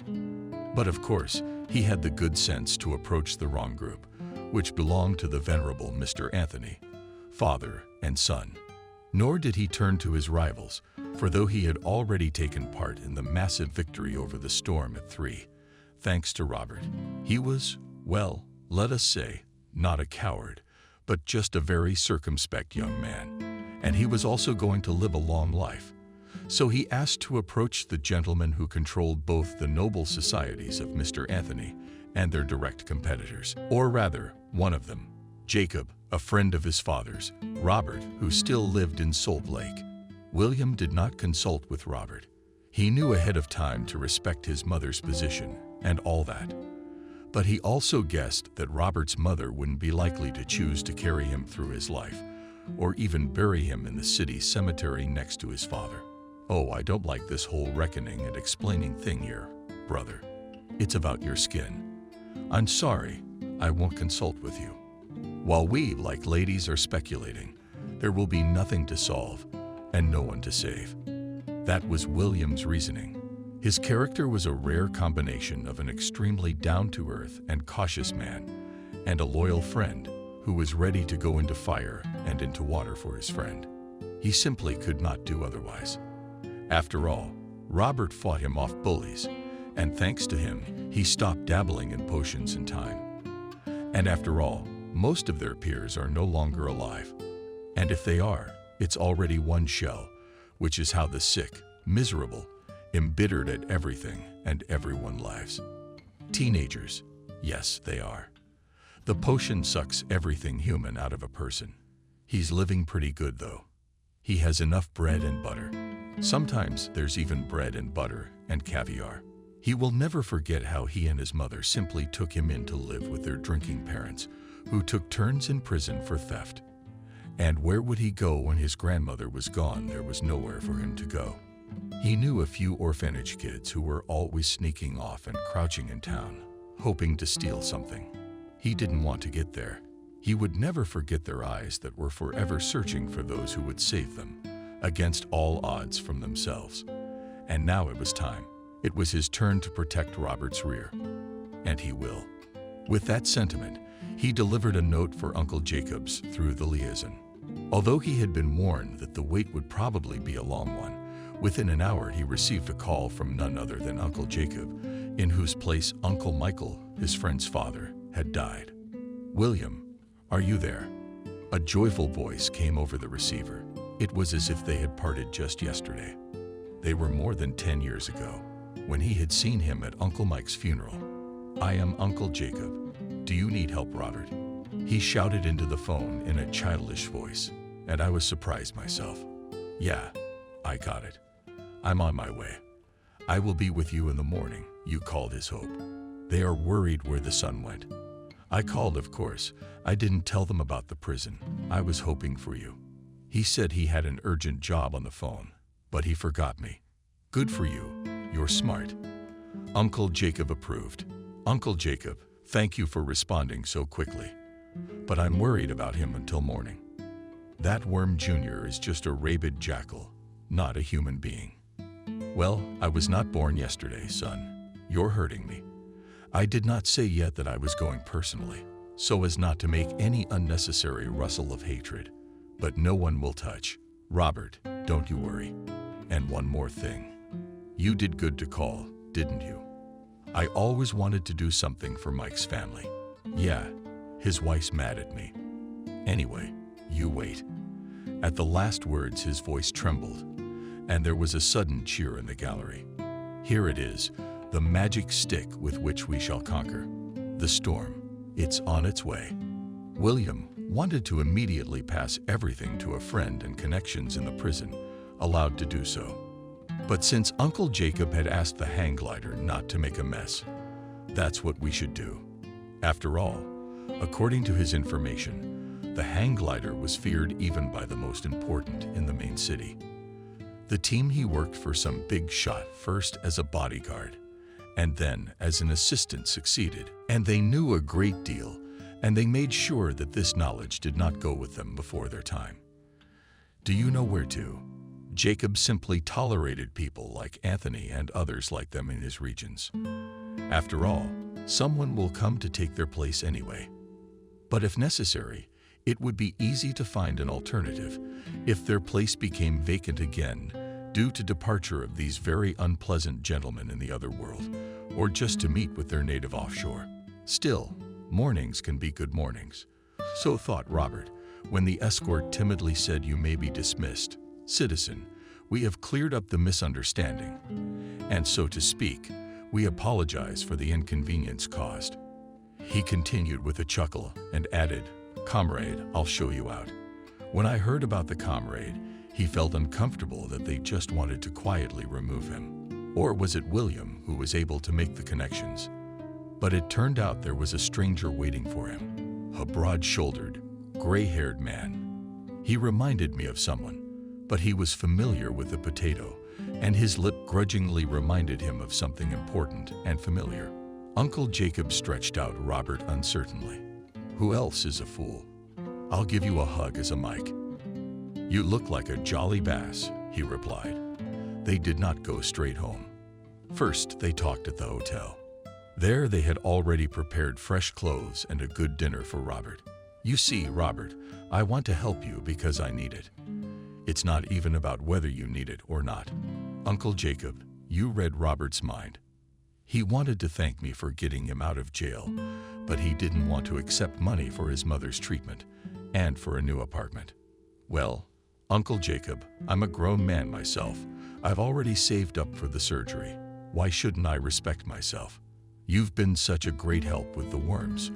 But of course, he had the good sense to approach the wrong group, which belonged to the venerable Mr. Anthony, father and son. Nor did he turn to his rivals, for though he had already taken part in the massive victory over the storm at 3, thanks to Robert, he was, well, let us say, not a coward, but just a very circumspect young man. And he was also going to live a long life. So he asked to approach the gentleman who controlled both the noble societies of Mr. Anthony and their direct competitors, or rather, one of them, Jacob, a friend of his father's, Robert, who still lived in Salt Lake. William did not consult with Robert. He knew ahead of time to respect his mother's position and all that. But he also guessed that Robert's mother wouldn't be likely to choose to carry him through his life, or even bury him in the city cemetery next to his father. Oh, I don't like this whole reckoning and explaining thing here, brother. It's about your skin. I'm sorry, I won't consult with you. While we, like ladies, are speculating, there will be nothing to solve and no one to save. That was William's reasoning. His character was a rare combination of an extremely down-to-earth and cautious man and a loyal friend who was ready to go into fire and into water for his friend. He simply could not do otherwise. After all, Robert fought him off bullies, and thanks to him, he stopped dabbling in potions in time. And after all, most of their peers are no longer alive. And if they are, it's already one shell, which is how the sick, miserable, embittered at everything and everyone lives. Teenagers, yes, they are. The potion sucks everything human out of a person. He's living pretty good, though. He has enough bread and butter. Sometimes there's even bread and butter and caviar. He will never forget how he and his mother simply took him in to live with their drinking parents, who took turns in prison for theft. And where would he go when his grandmother was gone? There was nowhere for him to go. He knew a few orphanage kids who were always sneaking off and crouching in town, hoping to steal something. He didn't want to get there. He would never forget their eyes that were forever searching for those who would save them, against all odds from themselves. And now it was time. It was his turn to protect Robert's rear. And he will. With that sentiment, he delivered a note for Uncle Jacobs through the liaison. Although he had been warned that the wait would probably be a long one, within an hour he received a call from none other than Uncle Jacob, in whose place Uncle Michael, his friend's father, had died. "William, are you there?" A joyful voice came over the receiver. It was as if they had parted just yesterday. They were more than 10 years ago, when he had seen him at Uncle Mike's funeral. "I am Uncle Jacob. Do you need help, Robert?" He shouted into the phone in a childish voice, and I was surprised myself. "Yeah, I got it. I'm on my way. I will be with you in the morning," you called his hope. "They are worried where the son went." I called, of course. I didn't tell them about the prison. I was hoping for you. He said he had an urgent job on the phone, but he forgot me. "Good for you. You're smart." Uncle Jacob approved. "Uncle Jacob, thank you for responding so quickly. But I'm worried about him until morning. That Worm Jr. is just a rabid jackal, not a human being." "Well, I was not born yesterday, son. You're hurting me." I did not say yet that I was going personally, so as not to make any unnecessary rustle of hatred. "But no one will touch. Robert, don't you worry. And one more thing. You did good to call, didn't you? I always wanted to do something for Mike's family." "Yeah, his wife's mad at me. Anyway, you wait." At the last words his voice trembled, and there was a sudden cheer in the gallery. "Here it is, the magic stick with which we shall conquer the storm. It's on its way." William wanted to immediately pass everything to a friend and connections in the prison, allowed to do so. But since Uncle Jacob had asked the hang glider not to make a mess, that's what we should do. After all, according to his information, the hang glider was feared even by the most important in the main city. The team he worked for some big shot first as a bodyguard, and then as an assistant succeeded, and they knew a great deal, and they made sure that this knowledge did not go with them before their time. Do you know where to? Jacob simply tolerated people like Anthony and others like them in his regions. After all, someone will come to take their place anyway. But if necessary, it would be easy to find an alternative if their place became vacant again due to departure of these very unpleasant gentlemen in the other world, or just to meet with their native offshore. Still, mornings can be good mornings. So thought Robert, when the escort timidly said, "You may be dismissed. Citizen, we have cleared up the misunderstanding, and so to speak, we apologize for the inconvenience caused." He continued with a chuckle and added, "Comrade, I'll show you out." When I heard about the comrade, he felt uncomfortable that they just wanted to quietly remove him. Or was it William who was able to make the connections? But it turned out there was a stranger waiting for him, a broad-shouldered, gray-haired man. He reminded me of someone, but he was familiar with the potato, and his lip grudgingly reminded him of something important and familiar. Uncle Jacob stretched out Robert uncertainly. "Who else is a fool? I'll give you a hug as a Mike." "You look like a jolly bass," he replied. They did not go straight home. First, they talked at the hotel. There they had already prepared fresh clothes and a good dinner for Robert. "You see, Robert, I want to help you because I need it. It's not even about whether you need it or not." Uncle Jacob, you read Robert's mind. He wanted to thank me for getting him out of jail, but he didn't want to accept money for his mother's treatment and for a new apartment. "Well, Uncle Jacob, I'm a grown man myself. I've already saved up for the surgery. Why shouldn't I respect myself? You've been such a great help with the worms.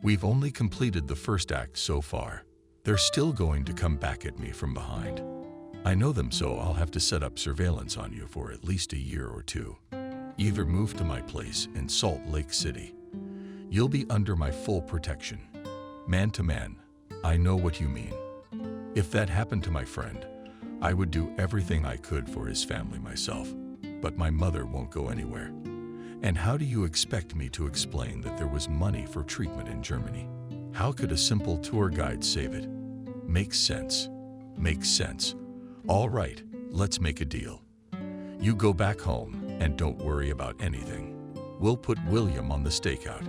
We've only completed the first act so far. They're still going to come back at me from behind. I know them, so I'll have to set up surveillance on you for at least a year or two. Either move to my place in Salt Lake City. You'll be under my full protection. Man to man, I know what you mean. If that happened to my friend, I would do everything I could for his family myself, but my mother won't go anywhere. And how do you expect me to explain that there was money for treatment in Germany? How could a simple tour guide save it? Makes sense. Makes sense. All right, let's make a deal. You go back home and don't worry about anything. We'll put William on the stakeout.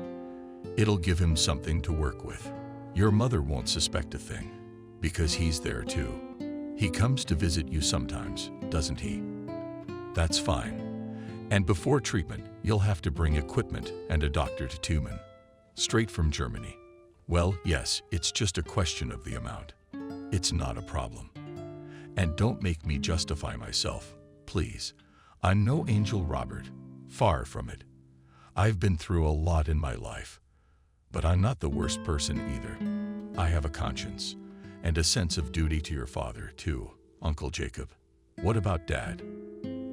It'll give him something to work with. Your mother won't suspect a thing, because he's there too. He comes to visit you sometimes, doesn't he? That's fine. And before treatment, you'll have to bring equipment and a doctor to Tumen, straight from Germany. Well, yes, it's just a question of the amount. It's not a problem. And don't make me justify myself, please. I'm no angel, Robert. Far from it. I've been through a lot in my life. But I'm not the worst person either. I have a conscience and a sense of duty to your father, too, Uncle Jacob. What about Dad?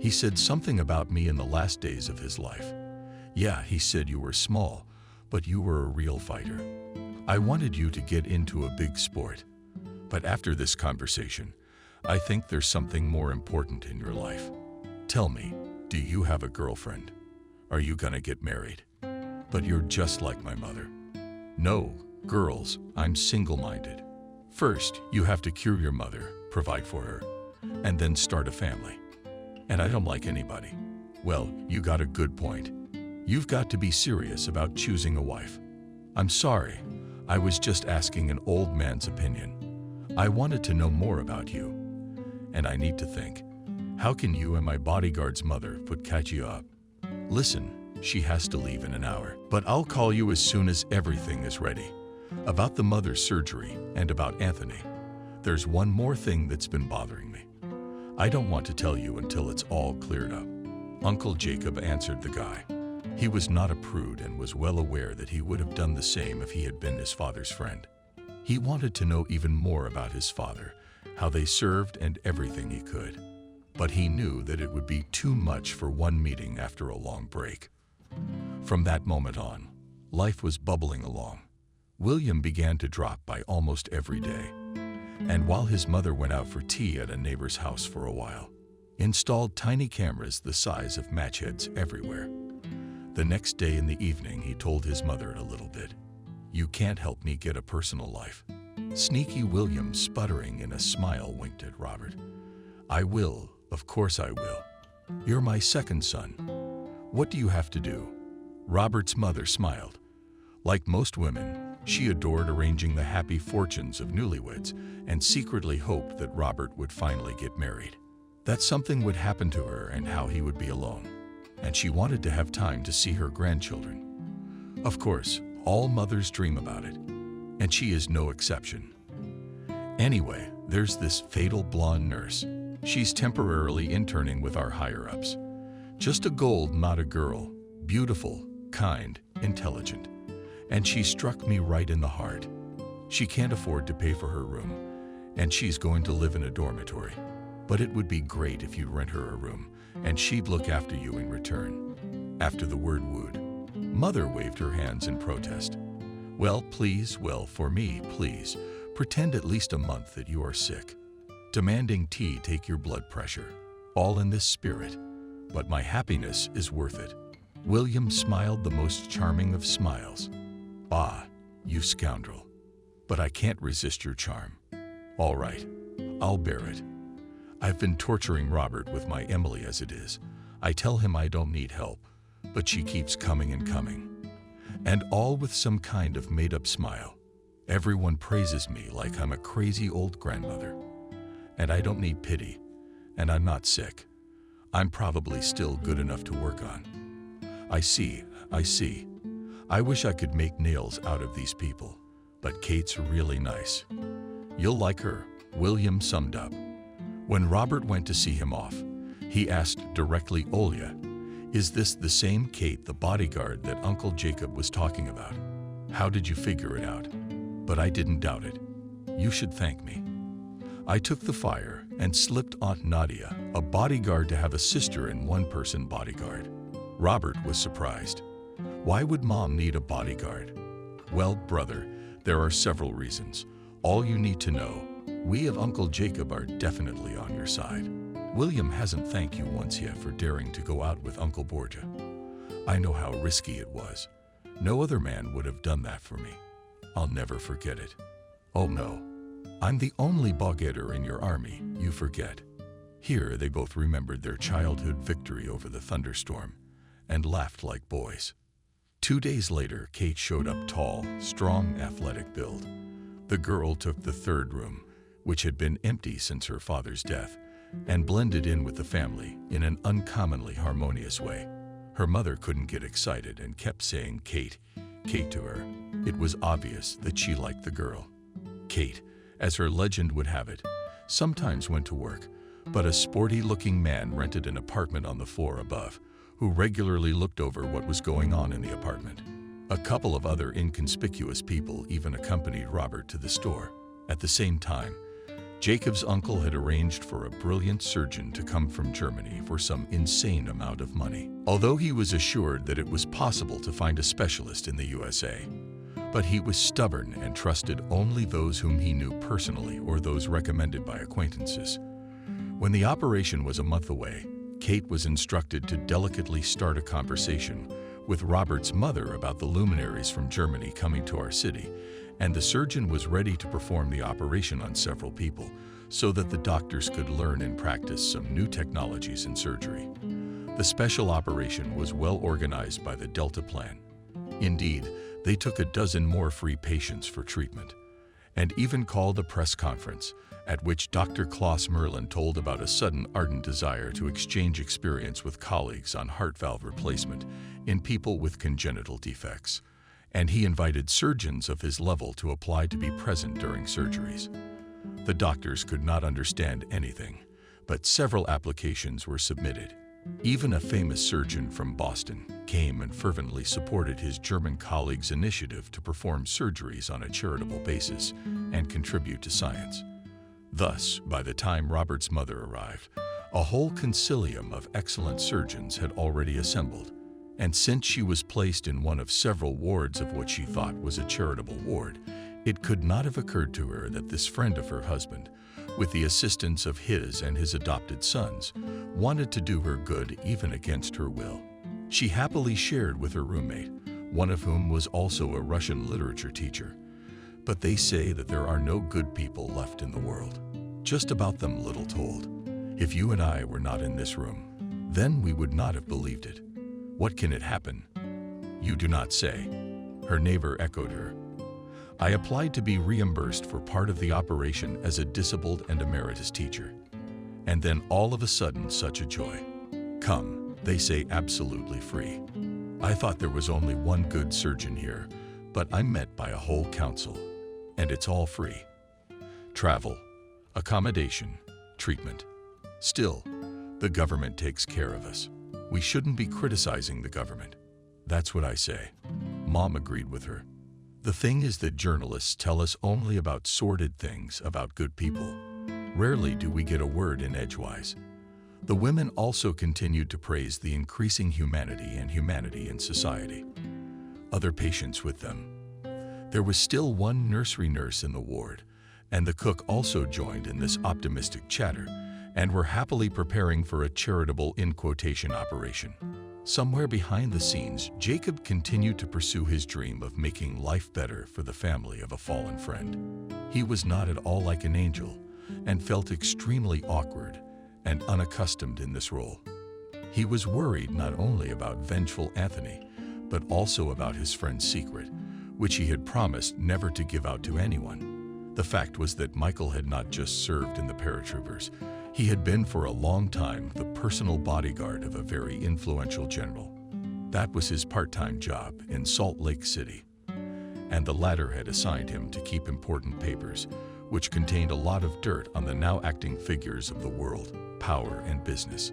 He said something about me in the last days of his life. Yeah, he said you were small, but you were a real fighter. I wanted you to get into a big sport. But after this conversation, I think there's something more important in your life. Tell me, do you have a girlfriend? Are you gonna get married? But you're just like my mother. No, girls, I'm single-minded. First, you have to cure your mother, provide for her, and then start a family. And I don't like anybody. Well, you got a good point. You've got to be serious about choosing a wife. I'm sorry, I was just asking an old man's opinion. I wanted to know more about you. And I need to think, how can you and my bodyguard's mother catch you up? Listen, she has to leave in an hour, but I'll call you as soon as everything is ready. About the mother's surgery and about Anthony. There's one more thing that's been bothering me. I don't want to tell you until it's all cleared up. Uncle Jacob answered the guy. He was not a prude and was well aware that he would have done the same if he had been his father's friend. He wanted to know even more about his father, how they served and everything he could. But he knew that it would be too much for one meeting after a long break. From that moment on, life was bubbling along. William began to drop by almost every day. And while his mother went out for tea at a neighbor's house for a while, installed tiny cameras the size of match heads everywhere. The next day in the evening, he told his mother a little bit. You can't help me get a personal life. Sneaky William, sputtering in a smile, winked at Robert. I will, of course I will. You're my second son. What do you have to do? Robert's mother smiled. Like most women, she adored arranging the happy fortunes of newlyweds and secretly hoped that Robert would finally get married. That something would happen to her and how he would be alone. And she wanted to have time to see her grandchildren. Of course, all mothers dream about it, and she is no exception. Anyway, there's this fatal blonde nurse. She's temporarily interning with our higher-ups. Just a gold, not a girl. Beautiful, kind, intelligent. And she struck me right in the heart. She can't afford to pay for her room, and she's going to live in a dormitory. But it would be great if you'd rent her a room, and she'd look after you in return. After the word would, Mother waved her hands in protest. Well, please, for me, please, pretend at least a month that you are sick. Demanding tea take your blood pressure. All in this spirit. But my happiness is worth it. William smiled the most charming of smiles. Bah, you scoundrel. But I can't resist your charm. All right, I'll bear it. I've been torturing Robert with my Emily as it is. I tell him I don't need help, but she keeps coming and coming. And all with some kind of made-up smile. Everyone praises me like I'm a crazy old grandmother. And I don't need pity, and I'm not sick. I'm probably still good enough to work on. I see. I wish I could make nails out of these people, but Kate's really nice. You'll like her, William summed up. When Robert went to see him off, he asked directly Olya, is this the same Kate, the bodyguard that Uncle Jacob was talking about? How did you figure it out? But I didn't doubt it. You should thank me. I took the fire and slipped Aunt Nadia, a bodyguard, to have a sister and one-person bodyguard. Robert was surprised. Why would Mom need a bodyguard? Well, brother, there are several reasons. All you need to know, we of Uncle Jacob are definitely on your side. William hasn't thanked you once yet for daring to go out with Uncle Borgia. I know how risky it was. No other man would have done that for me. I'll never forget it. Oh no, I'm the only bog-eater in your army, you forget." Here they both remembered their childhood victory over the thunderstorm and laughed like boys. 2 days later, Kate showed up tall, strong, athletic build. The girl took the third room, which had been empty since her father's death, and blended in with the family in an uncommonly harmonious way. Her mother couldn't get excited and kept saying Kate, Kate to her. It was obvious that she liked the girl. Kate, as her legend would have it, sometimes went to work, but a sporty-looking man rented an apartment on the floor above, who regularly looked over what was going on in the apartment. A couple of other inconspicuous people even accompanied Robert to the store. At the same time, Jacob's uncle had arranged for a brilliant surgeon to come from Germany for some insane amount of money, although he was assured that it was possible to find a specialist in the USA. But he was stubborn and trusted only those whom he knew personally or those recommended by acquaintances. When the operation was a month away, Kate was instructed to delicately start a conversation with Robert's mother about the luminaries from Germany coming to our city, and the surgeon was ready to perform the operation on several people so that the doctors could learn and practice some new technologies in surgery. The special operation was well organized by the Delta Plan. Indeed, they took a dozen more free patients for treatment, and even called a press conference at which Dr. Klaus Merlin told about a sudden ardent desire to exchange experience with colleagues on heart valve replacement in people with congenital defects, and he invited surgeons of his level to apply to be present during surgeries. The doctors could not understand anything, but several applications were submitted. Even a famous surgeon from Boston came and fervently supported his German colleagues' initiative to perform surgeries on a charitable basis and contribute to science. Thus, by the time Robert's mother arrived, a whole concilium of excellent surgeons had already assembled, and since she was placed in one of several wards of what she thought was a charitable ward, it could not have occurred to her that this friend of her husband, with the assistance of his and his adopted sons, wanted to do her good even against her will. She happily shared with her roommate, one of whom was also a Russian literature teacher. But they say that there are no good people left in the world. Just about them little told. If you and I were not in this room, then we would not have believed it. What can it happen? You do not say. Her neighbor echoed her. I applied to be reimbursed for part of the operation as a disabled and emeritus teacher. And then all of a sudden, such a joy. Come, they say, absolutely free. I thought there was only one good surgeon here, but I'm met by a whole council. And it's all free. Travel, accommodation, treatment. Still, the government takes care of us. We shouldn't be criticizing the government. That's what I say. Mom agreed with her. The thing is that journalists tell us only about sordid things about good people. Rarely do we get a word in edgewise. The women also continued to praise the increasing humanity in society. Other patients with them. There was still one nursery nurse in the ward, and the cook also joined in this optimistic chatter, and were happily preparing for a charitable in quotation operation. Somewhere behind the scenes, Jacob continued to pursue his dream of making life better for the family of a fallen friend. He was not at all like an angel, and felt extremely awkward and unaccustomed in this role. He was worried not only about vengeful Anthony, but also about his friend's secret, which he had promised never to give out to anyone. The fact was that Michael had not just served in the paratroopers. He had been for a long time the personal bodyguard of a very influential general. That was his part-time job in Salt Lake City. And the latter had assigned him to keep important papers, which contained a lot of dirt on the now acting figures of the world, power, and business.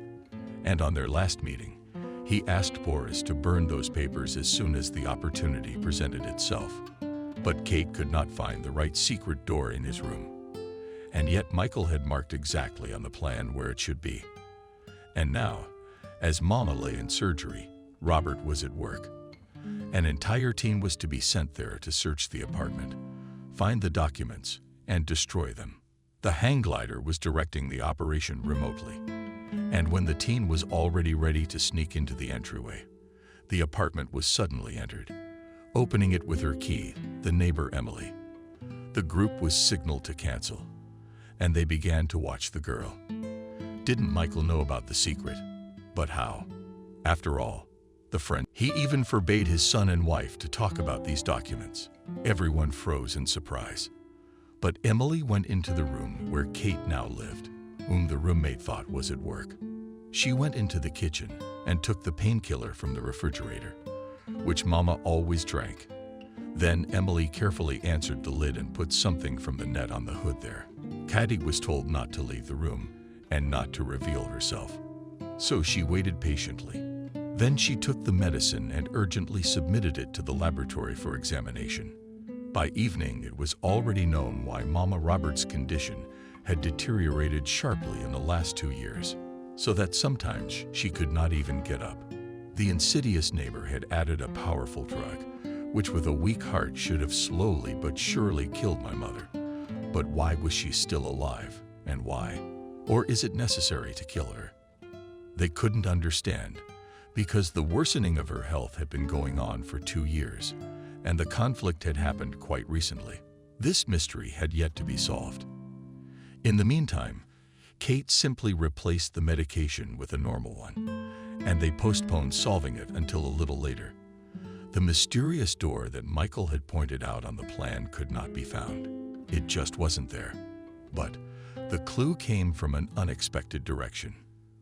And on their last meeting, he asked Boris to burn those papers as soon as the opportunity presented itself. But Kate could not find the right secret door in his room. And yet Michael had marked exactly on the plan where it should be. And now, as Mama lay in surgery, Robert was at work. An entire team was to be sent there to search the apartment, find the documents, and destroy them. The hang glider was directing the operation remotely. And when the team was already ready to sneak into the entryway, the apartment was suddenly entered. Opening it with her key, the neighbor Emily. The group was signaled to cancel, and they began to watch the girl. Didn't Michael know about the secret? But how? After all, the friend. He even forbade his son and wife to talk about these documents. Everyone froze in surprise. But Emily went into the room where Kate now lived, whom the roommate thought was at work. She went into the kitchen and took the painkiller from the refrigerator, which Mama always drank. Then Emily carefully answered the lid and put something from the net on the hood there. Katie was told not to leave the room and not to reveal herself. So she waited patiently. Then she took the medicine and urgently submitted it to the laboratory for examination. By evening, it was already known why Mama Roberts' condition had deteriorated sharply in the last 2 years, so that sometimes she could not even get up. The insidious neighbor had added a powerful drug, which with a weak heart should have slowly but surely killed my mother. But why was she still alive, and why? Or is it necessary to kill her? They couldn't understand, because the worsening of her health had been going on for 2 years, and the conflict had happened quite recently. This mystery had yet to be solved. In the meantime, Kate simply replaced the medication with a normal one, and they postponed solving it until a little later. The mysterious door that Michael had pointed out on the plan could not be found. It just wasn't there. But the clue came from an unexpected direction.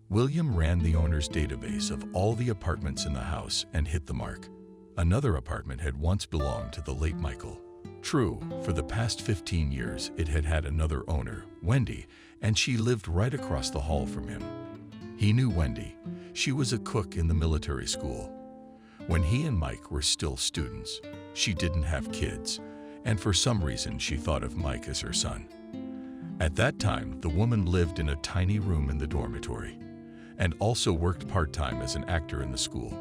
William ran the owner's database of all the apartments in the house and hit the mark. Another apartment had once belonged to the late Michael. True, for the past 15 years it had had another owner, Wendy, and she lived right across the hall from him. He knew Wendy. She was a cook in the military school. When he and Mike were still students, she didn't have kids, and for some reason she thought of Mike as her son. At that time, the woman lived in a tiny room in the dormitory, and also worked part-time as an actor in the school.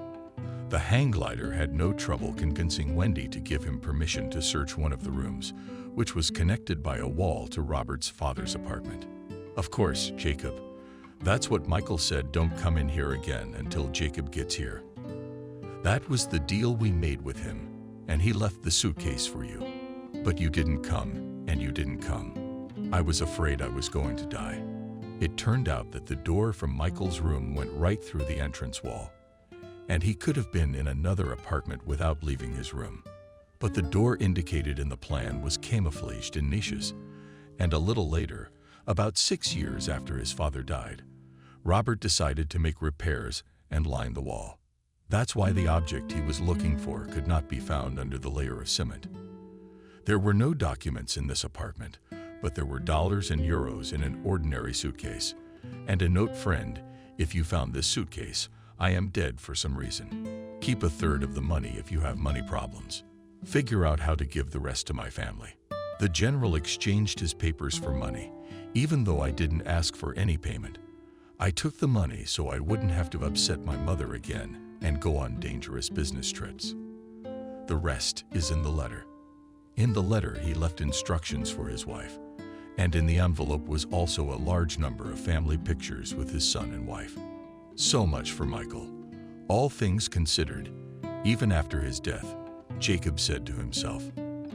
The hang glider had no trouble convincing Wendy to give him permission to search one of the rooms, which was connected by a wall to Robert's father's apartment. Of course, Jacob. That's what Michael said, don't come in here again until Jacob gets here. That was the deal we made with him, and he left the suitcase for you. But you didn't come, and you didn't come. I was afraid I was going to die. It turned out that the door from Michael's room went right through the entrance wall, and he could have been in another apartment without leaving his room. But the door indicated in the plan was camouflaged in niches, and a little later, about 6 years after his father died, Robert decided to make repairs and line the wall. That's why the object he was looking for could not be found under the layer of cement. There were no documents in this apartment, but there were dollars and euros in an ordinary suitcase, and a note: friend, if you found this suitcase, I am dead for some reason. Keep a third of the money if you have money problems. Figure out how to give the rest to my family. The general exchanged his papers for money, even though I didn't ask for any payment. I took the money so I wouldn't have to upset my mother again and go on dangerous business trips. The rest is in the letter. In the letter, he left instructions for his wife, and in the envelope was also a large number of family pictures with his son and wife. So much for Michael. All things considered, even after his death, Jacob said to himself,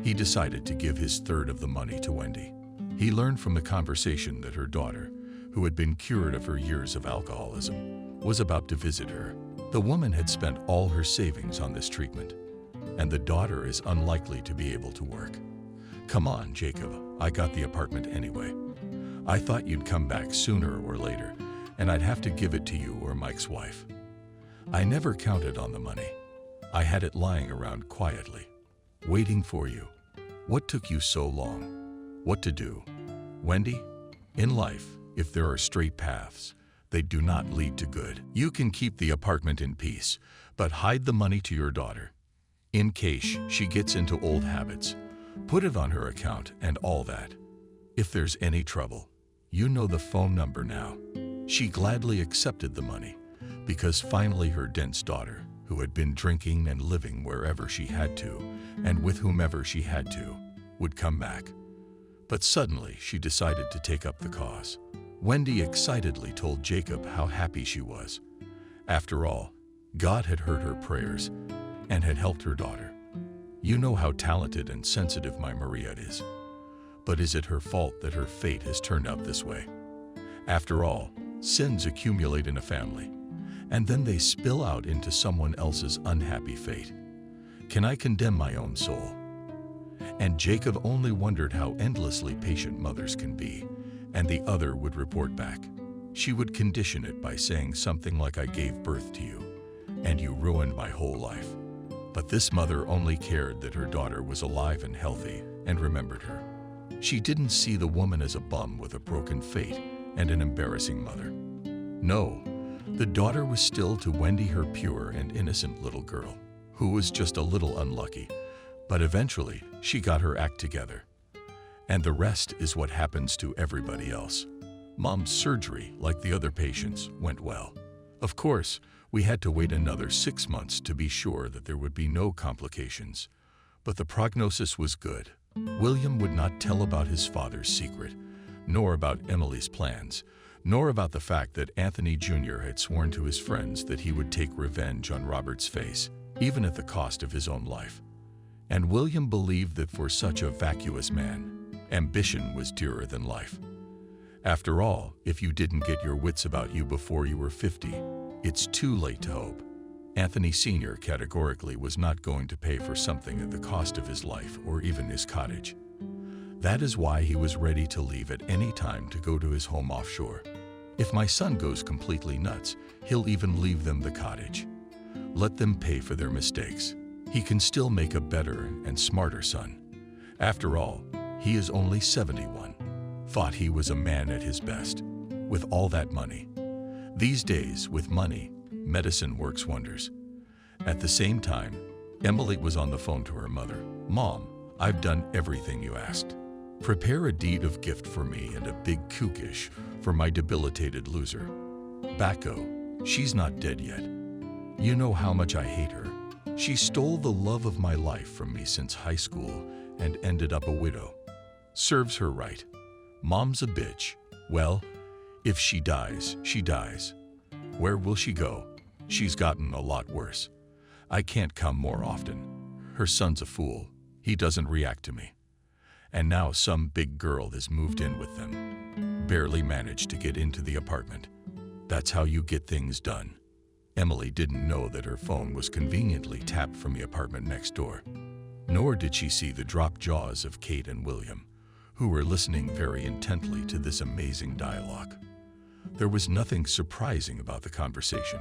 he decided to give his third of the money to Wendy. He learned from the conversation that her daughter, who had been cured of her years of alcoholism, was about to visit her. The woman had spent all her savings on this treatment, and the daughter is unlikely to be able to work. Come on, Jacob, I got the apartment anyway. I thought you'd come back sooner or later, and I'd have to give it to you or Mike's wife. I never counted on the money. I had it lying around quietly, waiting for you. What took you so long? What to do? Wendy, in life, if there are straight paths, they do not lead to good. You can keep the apartment in peace, but hide the money to your daughter. In case she gets into old habits, put it on her account and all that. If there's any trouble, you know the phone number now. She gladly accepted the money, because finally her dense daughter, who had been drinking and living wherever she had to, and with whomever she had to, would come back. But suddenly she decided to take up the cause. Wendy excitedly told Jacob how happy she was. After all, God had heard her prayers and had helped her daughter. You know how talented and sensitive my Maria is. But is it her fault that her fate has turned out this way? After all, sins accumulate in a family, and then they spill out into someone else's unhappy fate. Can I condemn my own soul? And Jacob only wondered how endlessly patient mothers can be, and the other would report back. She would condition it by saying something like, "I gave birth to you, and you ruined my whole life." But this mother only cared that her daughter was alive and healthy and remembered her. She didn't see the woman as a bum with a broken fate and an embarrassing mother. No, the daughter was still to Wendy her pure and innocent little girl, who was just a little unlucky, but eventually she got her act together. And the rest is what happens to everybody else. Mom's surgery, like the other patients, went well. Of course, we had to wait another 6 months to be sure that there would be no complications, but the prognosis was good. William would not tell about his father's secret, nor about Emily's plans, nor about the fact that Anthony Jr. had sworn to his friends that he would take revenge on Robert's face, even at the cost of his own life. And William believed that for such a vacuous man, ambition was dearer than life. After all, if you didn't get your wits about you before you were 50, it's too late to hope. Anthony Sr. categorically was not going to pay for something at the cost of his life or even his cottage. That is why he was ready to leave at any time to go to his home offshore. If my son goes completely nuts, he'll even leave them the cottage. Let them pay for their mistakes. He can still make a better and smarter son. After all, he is only 71. Thought he was a man at his best, with all that money. These days, with money, medicine works wonders. At the same time, Emily was on the phone to her mother. "Mom, I've done everything you asked. Prepare a deed of gift for me and a big kookish for my debilitated loser. Bacco, she's not dead yet. You know how much I hate her. She stole the love of my life from me since high school and ended up a widow. Serves her right. Mom's a bitch. Well, if she dies, she dies. Where will she go? She's gotten a lot worse. I can't come more often. Her son's a fool. He doesn't react to me. And now some big girl has moved in with them. Barely managed to get into the apartment. That's how you get things done." Emily didn't know that her phone was conveniently tapped from the apartment next door. Nor did she see the dropped jaws of Kate and William, who were listening very intently to this amazing dialogue. There was nothing surprising about the conversation.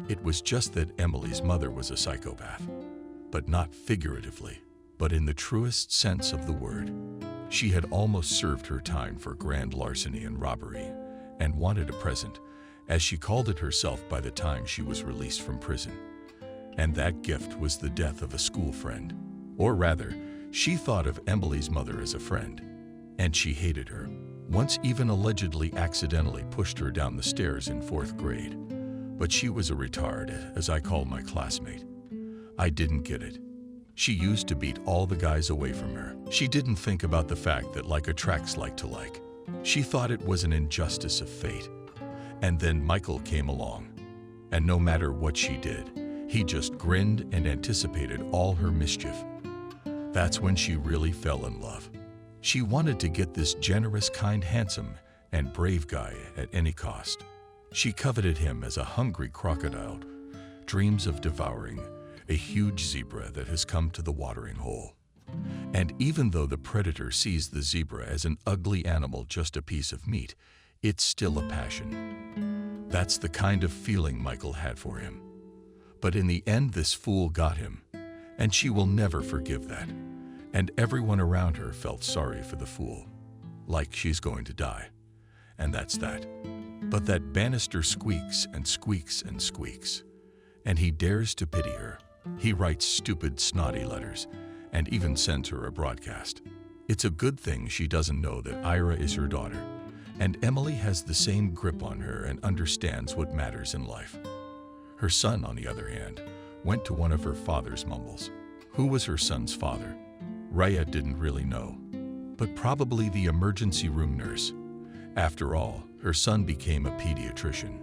It was just that Emily's mother was a psychopath. But not figuratively, but in the truest sense of the word. She had almost served her time for grand larceny and robbery, and wanted a present, as she called it herself by the time she was released from prison. And that gift was the death of a school friend. Or rather, she thought of Emily's mother as a friend. And she hated her. Once even allegedly accidentally pushed her down the stairs in 4th grade. But she was a retard, as I called my classmate. I didn't get it. She used to beat all the guys away from her. She didn't think about the fact that like attracts like to like. She thought it was an injustice of fate. And then Michael came along. And no matter what she did, he just grinned and anticipated all her mischief. That's when she really fell in love. She wanted to get this generous, kind, handsome, and brave guy at any cost. She coveted him as a hungry crocodile dreams of devouring a huge zebra that has come to the watering hole. And even though the predator sees the zebra as an ugly animal, just a piece of meat, it's still a passion. That's the kind of feeling Michael had for him. But in the end, this fool got him, and she will never forgive that. And everyone around her felt sorry for the fool, like she's going to die. And that's that. But that banister squeaks and squeaks and squeaks, and he dares to pity her. He writes stupid, snotty letters, and even sends her a broadcast. It's a good thing she doesn't know that Ira is her daughter, and Emily has the same grip on her and understands what matters in life. Her son, on the other hand, went to one of her father's mumbles. Who was her son's father? Raya didn't really know, but probably the emergency room nurse. After all, her son became a pediatrician.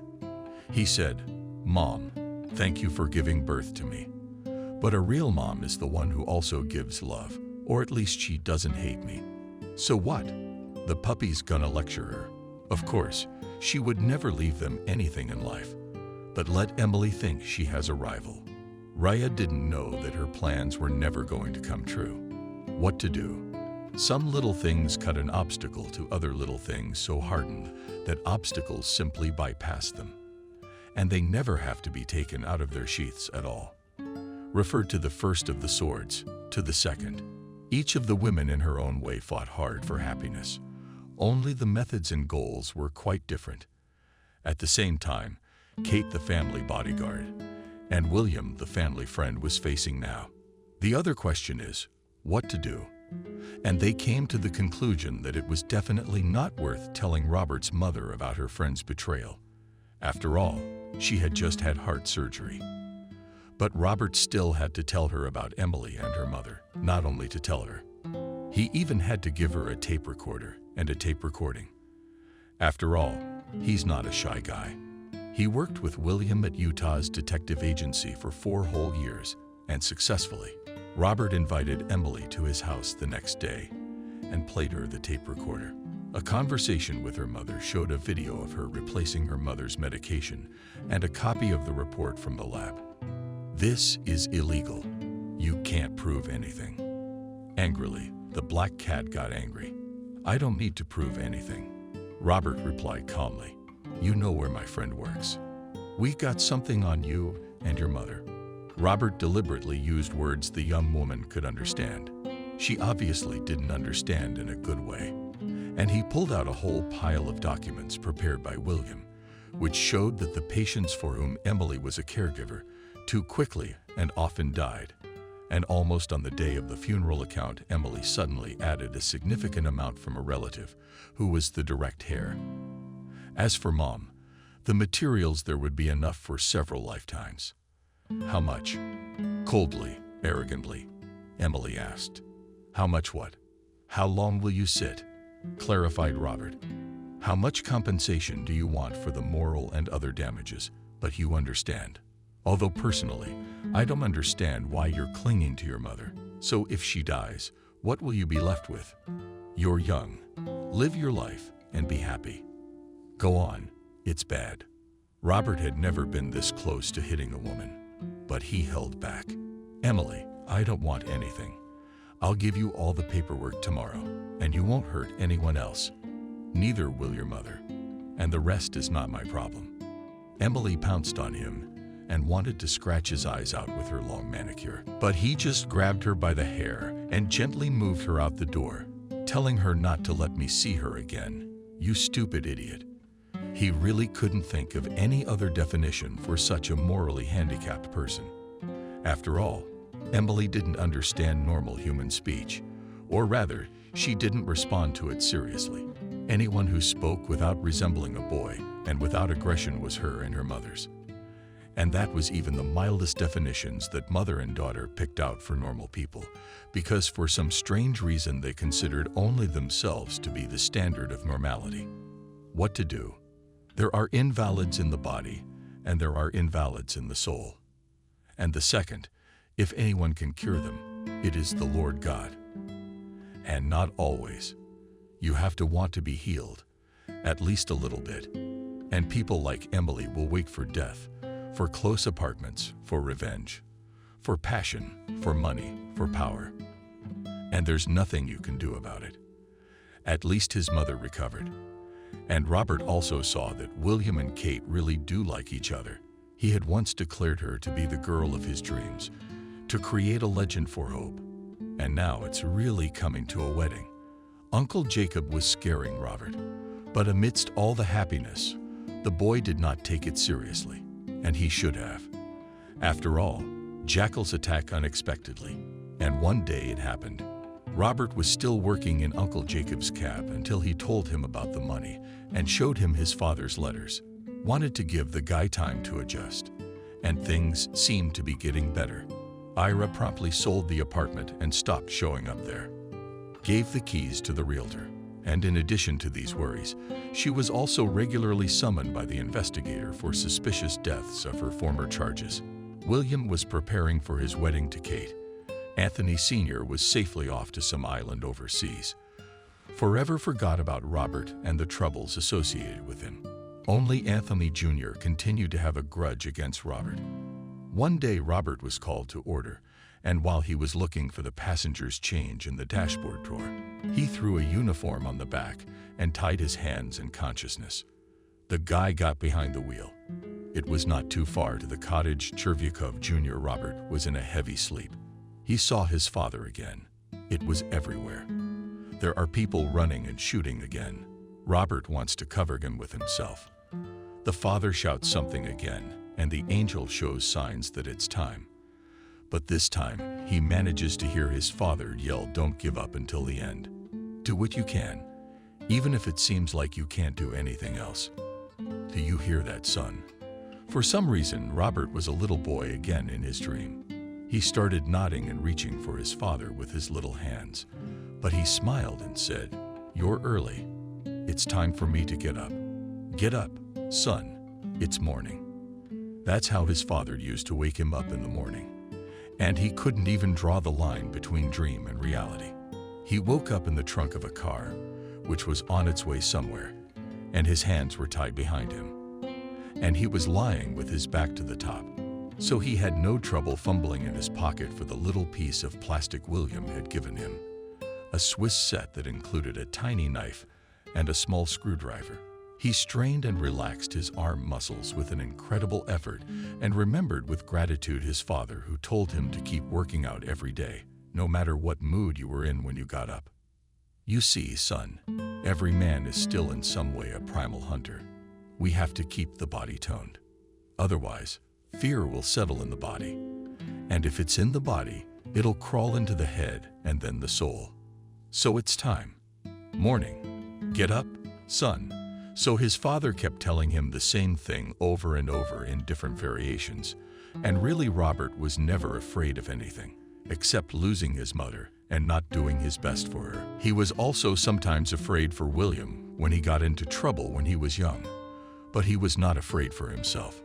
He said, "Mom, thank you for giving birth to me. But a real mom is the one who also gives love, or at least she doesn't hate me." So what? The puppy's gonna lecture her. Of course, she would never leave them anything in life. But let Emily think she has a rival. Raya didn't know that her plans were never going to come true. What to do? Some little things cut an obstacle to other little things so hardened that obstacles simply bypass them. And they never have to be taken out of their sheaths at all. Refer to the first of the swords, to the second. Each of the women in her own way fought hard for happiness. Only the methods and goals were quite different. At the same time, Kate, the family bodyguard, and William, the family friend, was facing now. The other question is, what to do? And they came to the conclusion that it was definitely not worth telling Robert's mother about her friend's betrayal. After all, she had just had heart surgery. But Robert still had to tell her about Emily and her mother, not only to tell her. He even had to give her a tape recorder and a tape recording. After all, he's not a shy guy. He worked with William at Utah's detective agency for 4 whole years, and successfully. Robert invited Emily to his house the next day and played her the tape recorder. A conversation with her mother showed a video of her replacing her mother's medication and a copy of the report from the lab. This is illegal. You can't prove anything. Angrily, the black cat got angry. I don't need to prove anything. Robert replied calmly. You know where my friend works. We got something on you and your mother. Robert deliberately used words the young woman could understand. She obviously didn't understand in a good way. And he pulled out a whole pile of documents prepared by William, which showed that the patients for whom Emily was a caregiver too quickly and often died. And almost on the day of the funeral account, Emily suddenly added a significant amount from a relative, who was the direct heir. As for Mom, the materials there would be enough for several lifetimes. How much? Coldly, arrogantly, Emily asked. How much what? How long will you sit? Clarified Robert. How much compensation do you want for the moral and other damages? But you understand. Although personally, I don't understand why you're clinging to your mother. So if she dies, what will you be left with? You're young. Live your life and be happy. Go on, it's bad. Robert had never been this close to hitting a woman, but he held back. Emily, I don't want anything. I'll give you all the paperwork tomorrow, and you won't hurt anyone else. Neither will your mother, and the rest is not my problem. Emily pounced on him and wanted to scratch his eyes out with her long manicure, but he just grabbed her by the hair and gently moved her out the door, telling her not to let me see her again. You stupid idiot. He really couldn't think of any other definition for such a morally handicapped person. After all, Emily didn't understand normal human speech, or rather, she didn't respond to it seriously. Anyone who spoke without resembling a boy and without aggression was her and her mother's. And that was even the mildest definitions that mother and daughter picked out for normal people, because for some strange reason they considered only themselves to be the standard of normality. What to do? There are invalids in the body, and there are invalids in the soul. And the second, if anyone can cure them, it is the Lord God. And not always. You have to want to be healed, at least a little bit. And people like Emily will wait for death, for close apartments, for revenge, for passion, for money, for power. And there's nothing you can do about it. At least his mother recovered. And Robert also saw that William and Kate really do like each other. He had once declared her to be the girl of his dreams, to create a legend for Hope. And now it's really coming to a wedding. Uncle Jacob was scaring Robert, but amidst all the happiness, the boy did not take it seriously, and he should have. After all, jackals attack unexpectedly, and one day it happened. Robert was still working in Uncle Jacob's cab until he told him about the money and showed him his father's letters. Wanted to give the guy time to adjust, and things seemed to be getting better. Ira promptly sold the apartment and stopped showing up there. Gave the keys to the realtor, and in addition to these worries, she was also regularly summoned by the investigator for suspicious deaths of her former charges. William was preparing for his wedding to Kate. Anthony Sr. was safely off to some island overseas. forever forgot about Robert and the troubles associated with him. Only Anthony Jr. continued to have a grudge against Robert. One day, Robert was called to order, and while he was looking for the passenger's change in the dashboard drawer, he threw a uniform on the back and tied his hands in consciousness. The guy got behind the wheel. It was not too far to the cottage. Chervyakov Jr. Robert was in a heavy sleep. He saw his father again. It was everywhere. There are people running and shooting again. Robert wants to cover him with himself. The father shouts something again, and the angel shows signs that it's time. But this time, he manages to hear his father yell, "Don't give up until the end. Do what you can, even if it seems like you can't do anything else." Do you hear that, son? For some reason, Robert was a little boy again in his dream. He started nodding and reaching for his father with his little hands, but he smiled and said, "You're early. It's time for me to get up. Get up, son. It's morning." That's how his father used to wake him up in the morning. And he couldn't even draw the line between dream and reality. He woke up in the trunk of a car, which was on its way somewhere, and his hands were tied behind him. And he was lying with his back to the top, so he had no trouble fumbling in his pocket for the little piece of plastic William had given him, a Swiss set that included a tiny knife and a small screwdriver. He strained and relaxed his arm muscles with an incredible effort and remembered with gratitude his father, who told him to keep working out every day, no matter what mood you were in when you got up. You see, son, every man is still in some way a primal hunter. We have to keep the body toned. Otherwise, fear will settle in the body. And if it's in the body, it'll crawl into the head and then the soul. So it's time. Morning. Get up, son. So his father kept telling him the same thing over and over in different variations. And really, Robert was never afraid of anything, except losing his mother and not doing his best for her. He was also sometimes afraid for William when he got into trouble when he was young. But he was not afraid for himself.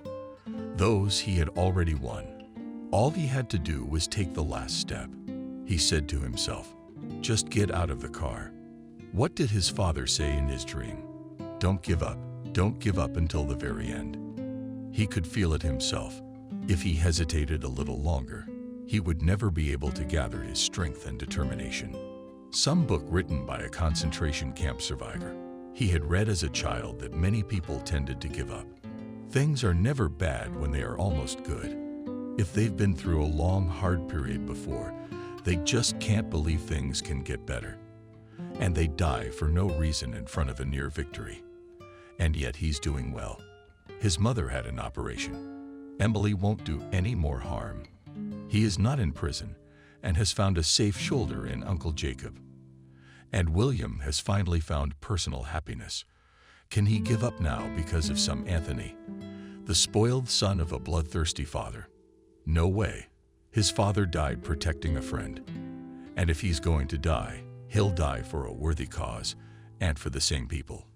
Those he had already won. All he had to do was take the last step. He said to himself, "Just get out of the car." What did his father say in his dream? Don't give up. Don't give up until the very end. He could feel it himself. If he hesitated a little longer, he would never be able to gather his strength and determination. Some book written by a concentration camp survivor. He had read as a child that many people tended to give up. Things are never bad when they are almost good. If they've been through a long, hard period before, they just can't believe things can get better. And they die for no reason in front of a near victory. And yet he's doing well. His mother had an operation. Emily won't do any more harm. He is not in prison and has found a safe shoulder in Uncle Jacob. And William has finally found personal happiness. Can he give up now because of some Anthony, the spoiled son of a bloodthirsty father? No way. His father died protecting a friend. And if he's going to die, he'll die for a worthy cause and for the same people.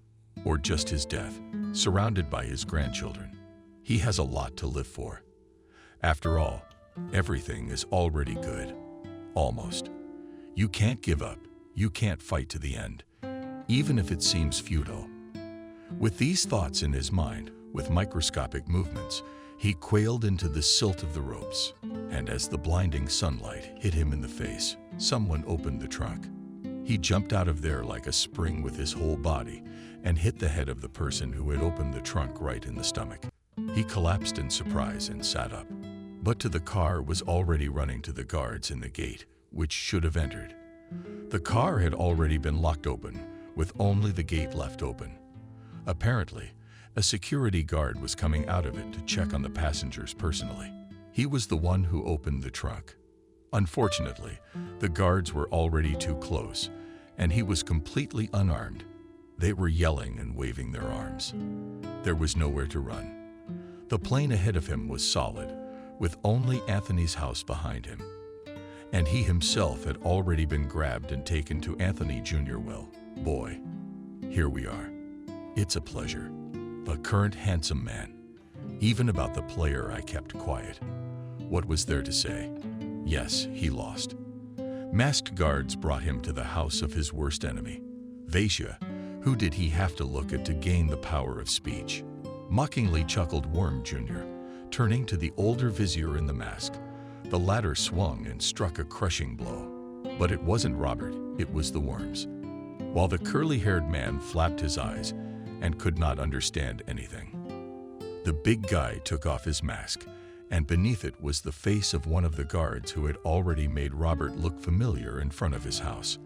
Or just his death, surrounded by his grandchildren. He has a lot to live for. After all, everything is already good. Almost. You can't give up. You can't fight to the end, even if it seems futile. With these thoughts in his mind, with microscopic movements, he quailed into the silt of the ropes, and as the blinding sunlight hit him in the face, someone opened the trunk. He jumped out of there like a spring with his whole body and hit the head of the person who had opened the trunk right in the stomach. He collapsed in surprise and sat up. But to the car was already running to the guards in the gate, which should have entered. The car had already been locked open, with only the gate left open. Apparently, a security guard was coming out of it to check on the passengers personally. He was the one who opened the trunk. Unfortunately, the guards were already too close, and he was completely unarmed. They were yelling and waving their arms. There was nowhere to run. The plane ahead of him was solid, with only Anthony's house behind him. And he himself had already been grabbed and taken to Anthony Jr. Well, boy, here we are. It's a pleasure. A current handsome man. Even about the player I kept quiet. What was there to say? Yes, he lost. Masked guards brought him to the house of his worst enemy. Vasya, who did he have to look at to gain the power of speech? Mockingly chuckled Worm Jr., turning to the older vizier in the mask. The latter swung and struck a crushing blow. But it wasn't Robert, it was the worms. While the curly-haired man flapped his eyes and could not understand anything. The big guy took off his mask, and beneath it was the face of one of the guards who had already made Robert look familiar in front of his house.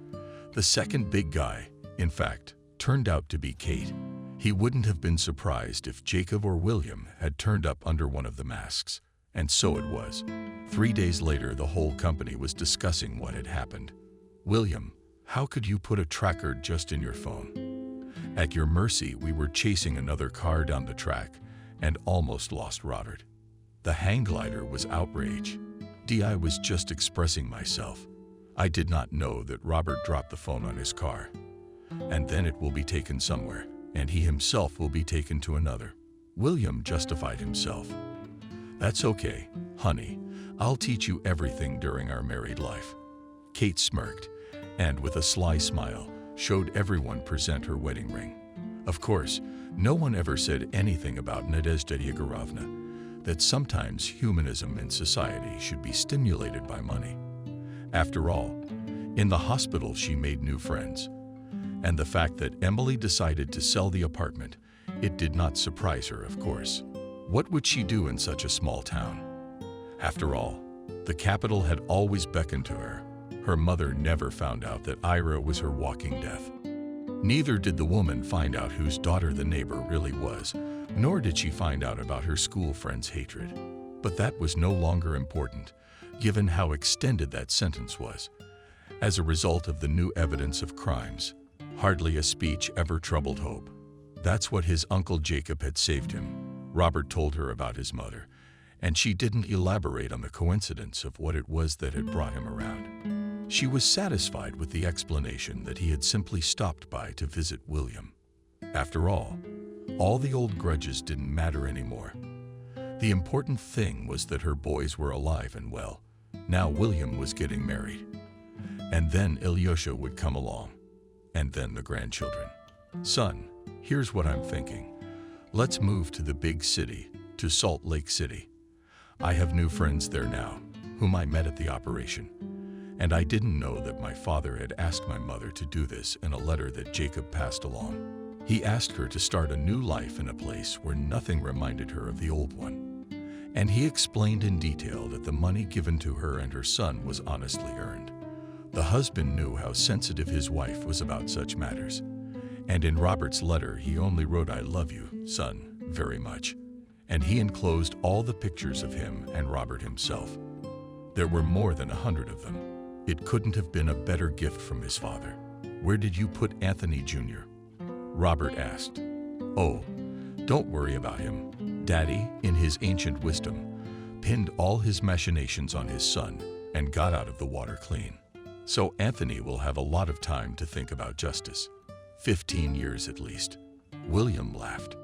The second big guy, in fact, turned out to be Kate. He wouldn't have been surprised if Jacob or William had turned up under one of the masks. And so it was. 3 days later, the whole company was discussing what had happened. William, how could you put a tracker just in your phone? At your mercy, we were chasing another car down the track and almost lost Robert. The hang glider was outrage. I was just expressing myself. I did not know that Robert dropped the phone on his car. And then it will be taken somewhere, and he himself will be taken to another. William justified himself. That's okay, honey. I'll teach you everything during our married life. Kate smirked, and with a sly smile, showed everyone present her wedding ring. Of course, no one ever said anything about Nadezhda Yegorovna, that sometimes humanism in society should be stimulated by money. After all, in the hospital she made new friends. And the fact that Emily decided to sell the apartment, it did not surprise her, of course. What would she do in such a small town? After all, the capital had always beckoned to her. Her mother never found out that Ira was her walking death. Neither did the woman find out whose daughter the neighbor really was, nor did she find out about her school friend's hatred. But that was no longer important, given how extended that sentence was. As a result of the new evidence of crimes, hardly a speech ever troubled Hope. That's what his uncle Jacob had saved him. Robert told her about his mother, and she didn't elaborate on the coincidence of what it was that had brought him around. She was satisfied with the explanation that he had simply stopped by to visit William. After all the old grudges didn't matter anymore. The important thing was that her boys were alive and well. Now William was getting married. And then Ilyusha would come along. And then the grandchildren. Son, here's what I'm thinking. Let's move to the big city, to Salt Lake City. I have new friends there now, whom I met at the operation. And I didn't know that my father had asked my mother to do this in a letter that Jacob passed along. He asked her to start a new life in a place where nothing reminded her of the old one. And he explained in detail that the money given to her and her son was honestly earned. The husband knew how sensitive his wife was about such matters. And in Robert's letter, he only wrote, "I love you, son, very much." And he enclosed all the pictures of him and Robert himself. There were more than 100 of them. It couldn't have been a better gift from his father. "Where did you put Anthony Jr.?" Robert asked. "Oh, don't worry about him. Daddy, in his ancient wisdom, pinned all his machinations on his son and got out of the water clean. So Anthony will have a lot of time to think about justice. 15 years at least." William laughed.